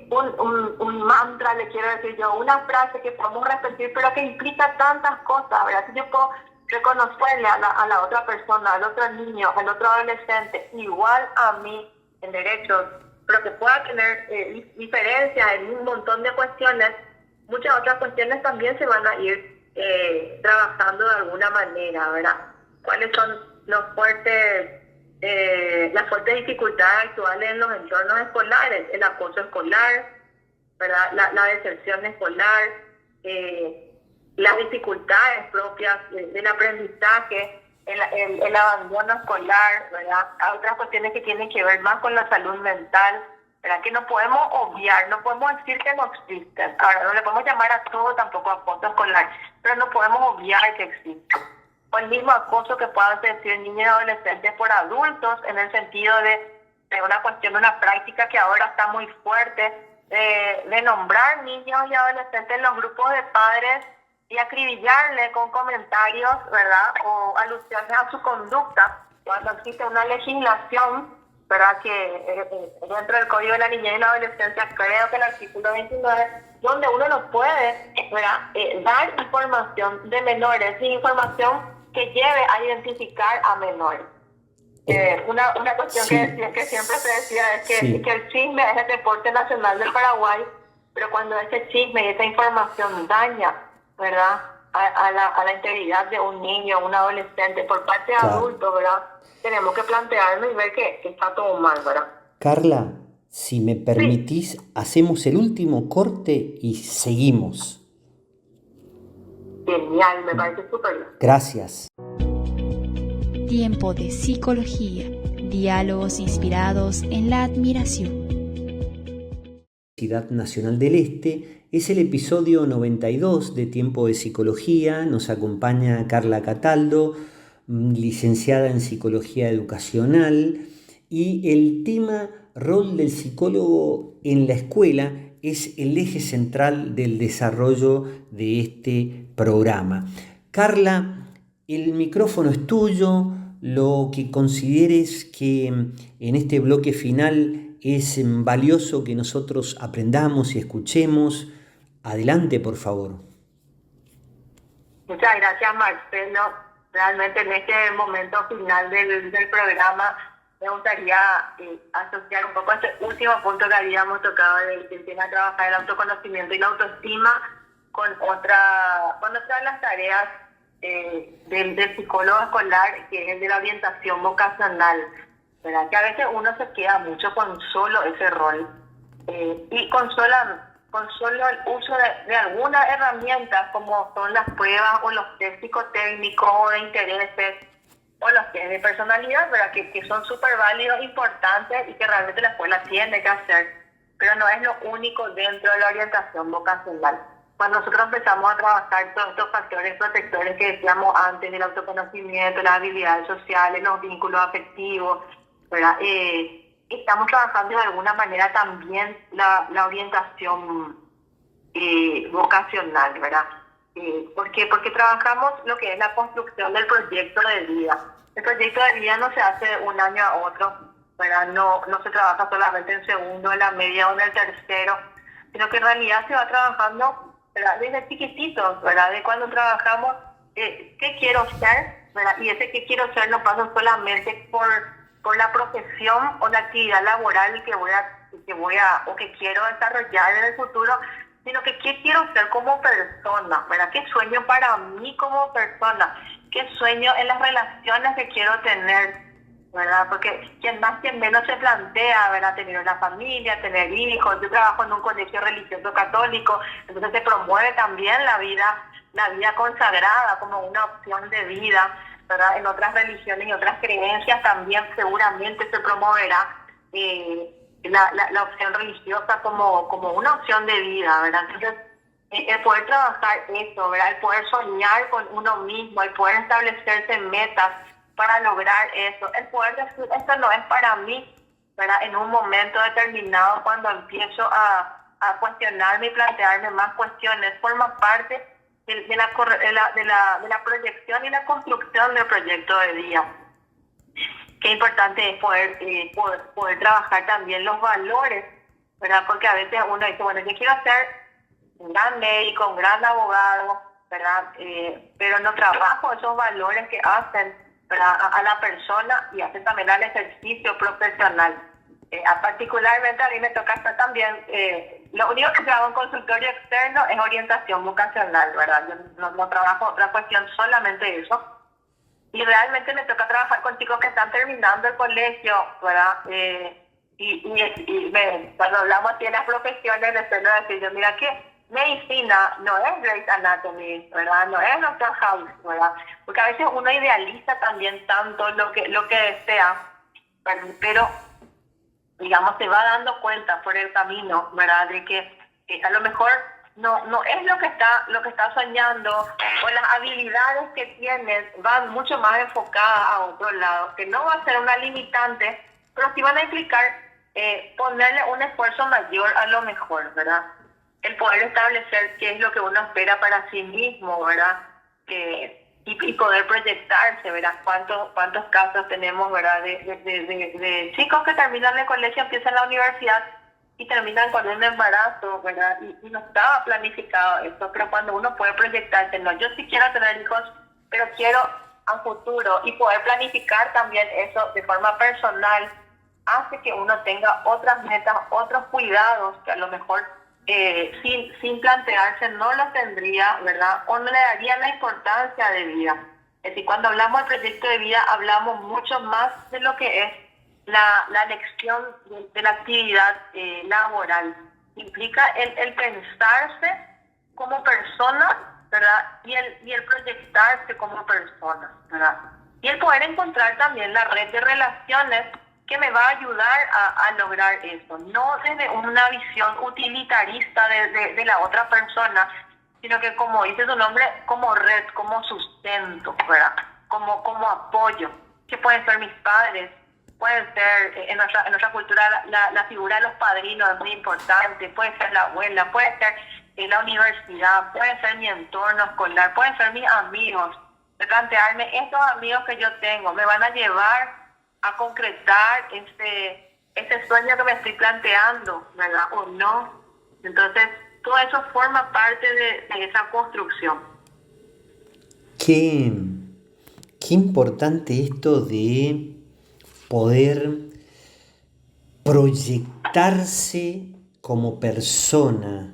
un mantra, le quiero decir yo, una frase que podemos repetir, pero que implica tantas cosas, ¿verdad? Si yo puedo reconocerle a la otra persona, al otro niño, al otro adolescente, igual a mí en derechos, pero que pueda tener diferencias en un montón de cuestiones, muchas otras cuestiones también se van a ir trabajando de alguna manera, ¿verdad? ¿Cuáles son las fuertes dificultades actuales en los entornos escolares? El acoso escolar, ¿verdad? La deserción escolar, las dificultades propias del aprendizaje, el abandono escolar, ¿verdad? Hay otras cuestiones que tienen que ver más con la salud mental, ¿verdad? Que no podemos obviar, no podemos decir que no existen. Ahora, no le podemos llamar a todo tampoco acoso escolar, pero no podemos obviar que existe. O el mismo acoso que puedan sentir niños y adolescentes por adultos, en el sentido de una cuestión, de una práctica que ahora está muy fuerte, de nombrar niños y adolescentes en los grupos de padres y acribillarle con comentarios, ¿verdad?, o alusiones a su conducta, cuando existe una legislación, ¿verdad?, que dentro del Código de la Niñez y la Adolescencia, creo que el artículo 29, donde uno no puede, ¿verdad?, dar información de menores, sin información que lleve a identificar a menores. Una cuestión sí, que siempre se decía es que, sí. que el chisme es el deporte nacional del Paraguay, pero cuando ese chisme y esa información daña, ¿verdad?, a la integridad de un niño, un adolescente, por parte de Claro. adultos, ¿verdad?, tenemos que plantearnos y ver que está todo mal, ¿verdad? Carla, si me Sí, permitís, hacemos el último corte y seguimos. genial, me parece súper bien. Gracias. Tiempo de psicología. Diálogos inspirados en la admiración. Universidad Nacional del Este es el episodio 92 de Tiempo de Psicología. Nos acompaña Carla Cataldo, licenciada en Psicología Educacional, y el tema rol del psicólogo en la escuela es el eje central del desarrollo de este programa. Carla, el micrófono es tuyo, lo que consideres que en este bloque final es valioso que nosotros aprendamos y escuchemos. Adelante, por favor. Muchas gracias, Marcelo. Realmente en este momento final del programa me gustaría asociar un poco a este último punto que habíamos tocado del tema de trabajar el autoconocimiento y la autoestima con otra de las tareas del psicólogo escolar, que es el de la orientación vocacional, ¿verdad? Que a veces uno se queda mucho con solo ese rol y con solo el uso de algunas herramientas como son las pruebas o los test psicotécnicos o de intereses o los test de personalidad, ¿verdad? Que son súper válidos, importantes y que realmente la escuela tiene que hacer, pero no es lo único dentro de la orientación vocacional. Cuando nosotros empezamos a trabajar todos estos factores protectores que decíamos antes, del autoconocimiento, las habilidades sociales, los vínculos afectivos, ¿verdad? Estamos trabajando de alguna manera también la orientación vocacional, ¿verdad? ¿Por qué? Porque trabajamos lo que es la construcción del proyecto de vida. el proyecto de vida no se hace de un año a otro, ¿verdad? No se trabaja solamente en segundo, en la media o en el tercero, sino que en realidad se va trabajando, ¿verdad? Desde chiquititos, ¿verdad? De cuando trabajamos, ¿qué quiero ser? ¿Verdad? Y ese qué quiero ser no pasa solamente por la profesión o la actividad laboral o que quiero desarrollar en el futuro, sino que qué quiero ser como persona, ¿verdad? ¿Qué sueño para mí como persona? ¿Qué sueño en las relaciones que quiero tener? ¿Verdad? Porque quien más, quien menos se plantea, ¿verdad? Tener una familia, tener hijos. Yo trabajo en un colegio religioso católico, entonces se promueve también la vida consagrada como una opción de vida, ¿verdad? En otras religiones y otras creencias también seguramente se promoverá la opción religiosa como una opción de vida, ¿verdad? Entonces, el poder trabajar eso, ¿verdad? El poder soñar con uno mismo, el poder establecerse metas para lograr eso, el poder decir, esto no es para mí, ¿verdad? En un momento determinado, cuando empiezo a cuestionarme y plantearme más cuestiones, forma parte de la proyección y la construcción del proyecto de vida. Qué importante es poder trabajar también los valores, ¿verdad? Porque a veces uno dice, bueno, yo quiero ser un gran médico, un gran abogado, ¿verdad? Pero no trabajo esos valores que hacen, ¿verdad? A la persona y hacen también al ejercicio profesional. Particularmente a mí me toca hacer también, lo único que hago en consultorio externo es orientación vocacional, ¿verdad? Yo no trabajo otra cuestión, solamente eso. Y realmente me toca trabajar con chicos que están terminando el colegio, ¿verdad? Cuando hablamos así de las profesiones, les suelo decir yo, mira que medicina no es Grey's Anatomy, ¿verdad? No es Doctor House, ¿verdad? Porque a veces uno idealiza también tanto lo que desea, pero digamos, se va dando cuenta por el camino, ¿verdad? De que a lo mejor no es lo que está soñando, o las habilidades que tienes van mucho más enfocadas a otro lado, que no va a ser una limitante, pero sí van a implicar ponerle un esfuerzo mayor a lo mejor, ¿verdad? El poder establecer qué es lo que uno espera para sí mismo, ¿verdad? Y poder proyectarse, ¿verdad? ¿Cuántos casos tenemos, ¿verdad? De chicos que terminan el colegio, empiezan la universidad y terminan con un embarazo, ¿verdad? Y no estaba planificado esto, pero cuando uno puede proyectarse, no, yo sí quiero tener hijos, pero quiero a futuro, y poder planificar también eso de forma personal, hace que uno tenga otras metas, otros cuidados que a lo mejor sin plantearse no lo tendría, ¿verdad? O no le daría la importancia de vida. Es decir, cuando hablamos de proyecto de vida, hablamos mucho más de lo que es la elección de la actividad laboral. Implica el pensarse como persona, ¿verdad? Y el proyectarse como persona, ¿verdad? Y el poder encontrar también la red de relaciones que me va a ayudar a lograr eso. No desde una visión utilitarista de la otra persona, sino que, como dice su nombre, como red, como sustento, ¿verdad? Como apoyo, que pueden ser mis padres, pueden ser, en nuestra cultura, la figura de los padrinos es muy importante, puede ser la abuela, puede ser la universidad, puede ser mi entorno escolar, pueden ser mis amigos. De plantearme, estos amigos que yo tengo me van a llevar a concretar ese sueño que me estoy planteando, ¿verdad? O no. Entonces, todo eso forma parte de esa construcción. Qué importante esto de poder proyectarse como persona,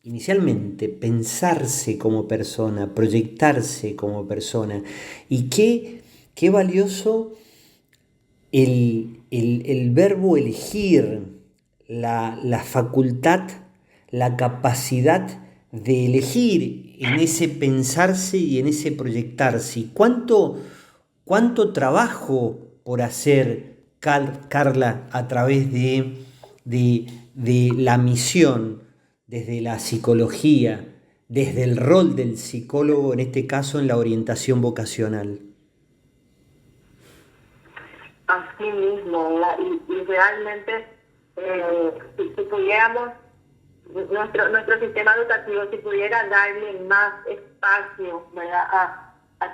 inicialmente pensarse como persona, proyectarse como persona. Y qué valioso el verbo elegir, la facultad, la capacidad de elegir en ese pensarse y en ese proyectarse. Y cuánto trabajo por hacer, Carla, a través de la misión, desde la psicología, desde el rol del psicólogo, en este caso en la orientación vocacional. Así mismo, y realmente, si pudiéramos, nuestro sistema educativo, si pudiera darle más espacio, ¿verdad? a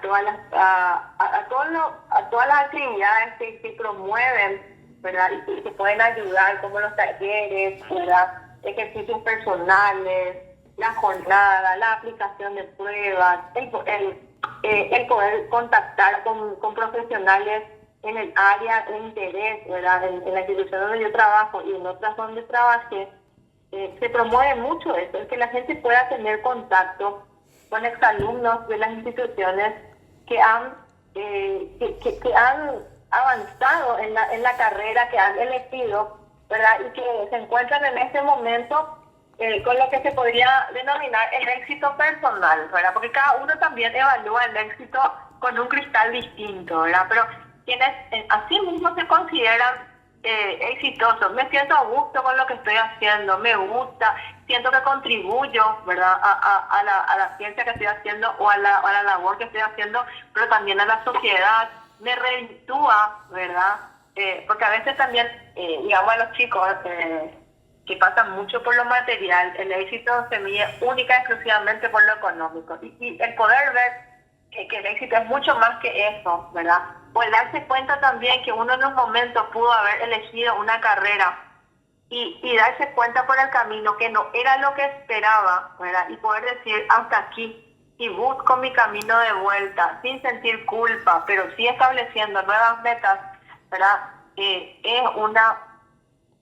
todas las actividades que promueven, ¿verdad? Y que pueden ayudar, como los talleres, ¿verdad? Ejercicios personales, la jornada, la aplicación de pruebas, el poder contactar con profesionales en el área de interés, ¿verdad? En la institución donde yo trabajo y en otras donde trabajé, se promueve mucho eso, el que la gente pueda tener contacto con exalumnos de las instituciones que han avanzado en la carrera que han elegido, ¿verdad? Y que se encuentran en este momento con lo que se podría denominar el éxito personal, ¿verdad? Porque cada uno también evalúa el éxito con un cristal distinto, ¿verdad? Pero quienes así mismo se consideran exitosos, me siento a gusto con lo que estoy haciendo, me gusta, siento que contribuyo, ¿verdad? A la ciencia que estoy haciendo o a la labor que estoy haciendo, pero también a la sociedad, me reditúa, ¿verdad? Porque a veces también, digamos, a los chicos que pasan mucho por lo material, el éxito se mide única y exclusivamente por lo económico. Y el poder ver que el éxito es mucho más que eso, ¿verdad? O el darse cuenta también que uno en un momento pudo haber elegido una carrera y darse cuenta por el camino que no era lo que esperaba, ¿verdad? Y poder decir hasta aquí y busco mi camino de vuelta sin sentir culpa, pero sí estableciendo nuevas metas, ¿verdad? Es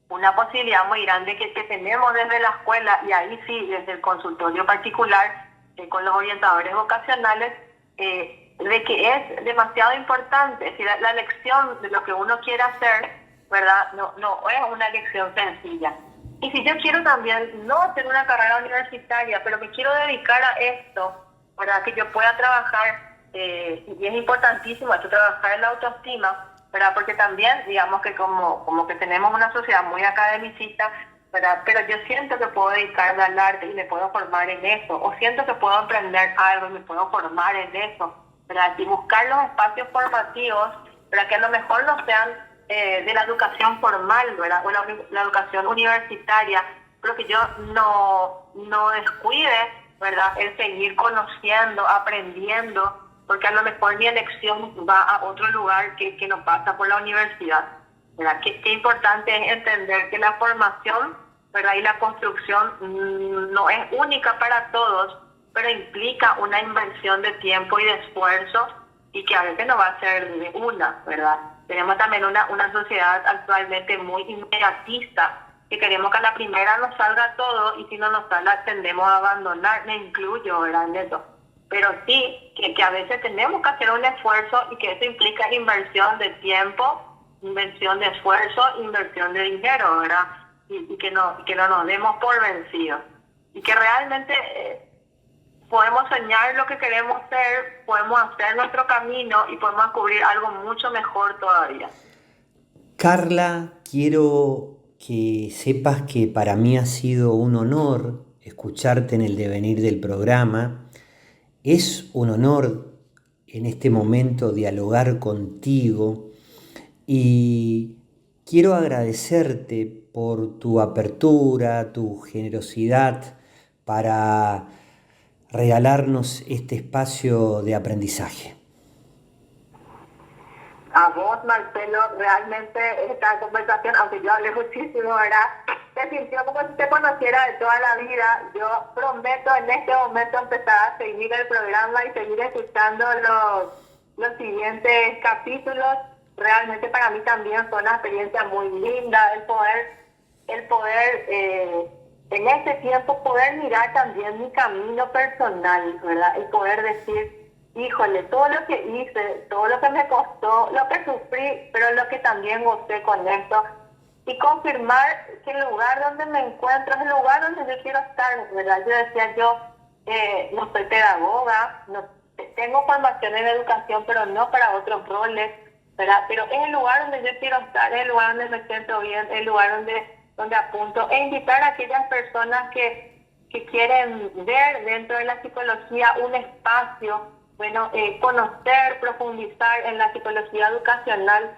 una posibilidad muy grande que tenemos desde la escuela y ahí sí, desde el consultorio particular, con los orientadores vocacionales, de que es demasiado importante. Es decir, la elección de lo que uno quiere hacer, ¿verdad? No es una elección sencilla. Y si yo quiero también no hacer una carrera universitaria, pero me quiero dedicar a esto, ¿verdad? Que yo pueda trabajar, y es importantísimo esto, trabajar en la autoestima, ¿verdad? Porque también, digamos que como que tenemos una sociedad muy academicista, ¿verdad? Pero yo siento que puedo dedicarme al arte y me puedo formar en eso, o siento que puedo emprender algo y me puedo formar en eso, ¿verdad? Y buscar los espacios formativos, ¿verdad? Que a lo mejor no sean de la educación formal, ¿verdad? O la educación universitaria, pero que yo no descuide, ¿verdad? El seguir conociendo, aprendiendo, porque a lo mejor mi elección va a otro lugar que no pasa por la universidad, ¿verdad? Qué importante es entender que la formación, ¿verdad? Y la construcción no es única para todos, pero implica una inversión de tiempo y de esfuerzo y que a veces no va a ser de una, ¿verdad? Tenemos también una sociedad actualmente muy inmediatista, que queremos que a la primera nos salga todo y si no nos sale tendemos a abandonar, me incluyo, ¿verdad? En eso. Pero sí, que a veces tenemos que hacer un esfuerzo y que eso implica inversión de tiempo, inversión de esfuerzo, inversión de dinero, ¿verdad? Y que no nos demos por vencidos. Y que realmente podemos soñar lo que queremos ser, podemos hacer nuestro camino y podemos descubrir algo mucho mejor todavía. Carla, quiero que sepas que para mí ha sido un honor escucharte en el devenir del programa. Es un honor en este momento dialogar contigo y quiero agradecerte por tu apertura, tu generosidad para regalarnos este espacio de aprendizaje. A vos, Marcelo, realmente esta conversación, aunque yo hablé muchísimo, ¿verdad? Se sintió como si te conociera de toda la vida. Yo prometo en este momento empezar a seguir el programa y seguir escuchando los siguientes capítulos. Realmente para mí también fue una experiencia muy linda el poder en este tiempo poder mirar también mi camino personal, ¿verdad? El poder decir, híjole, todo lo que hice, todo lo que me costó, lo que sufrí, pero lo que también gocé con esto. Y confirmar que el lugar donde me encuentro es el lugar donde yo quiero estar, ¿verdad? Yo decía, no soy pedagoga, no tengo formación en educación, pero no para otros roles, ¿verdad? Pero es el lugar donde yo quiero estar, es el lugar donde me siento bien, es el lugar donde apunto. E invitar a aquellas personas que quieren ver dentro de la psicología un espacio, bueno, conocer, profundizar en la psicología educacional,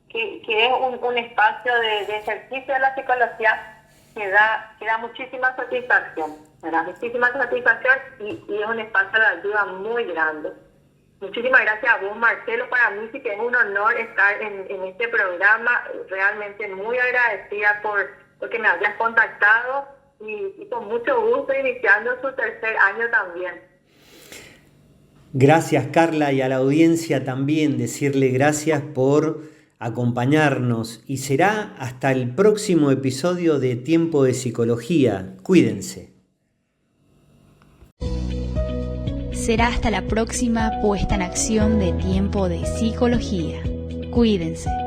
que es un espacio de ejercicio de la psicología que da muchísima satisfacción, ¿verdad? Muchísima satisfacción y es un espacio de ayuda muy grande. Muchísimas gracias a vos, Marcelo. Para mí sí que es un honor estar en este programa. Realmente muy agradecida porque me hayas contactado y con mucho gusto iniciando su tercer año también. Gracias, Carla, y a la audiencia también decirle gracias por acompañarnos y será hasta el próximo episodio de Tiempo de Psicología. Cuídense. Será hasta la próxima puesta en acción de Tiempo de Psicología. Cuídense.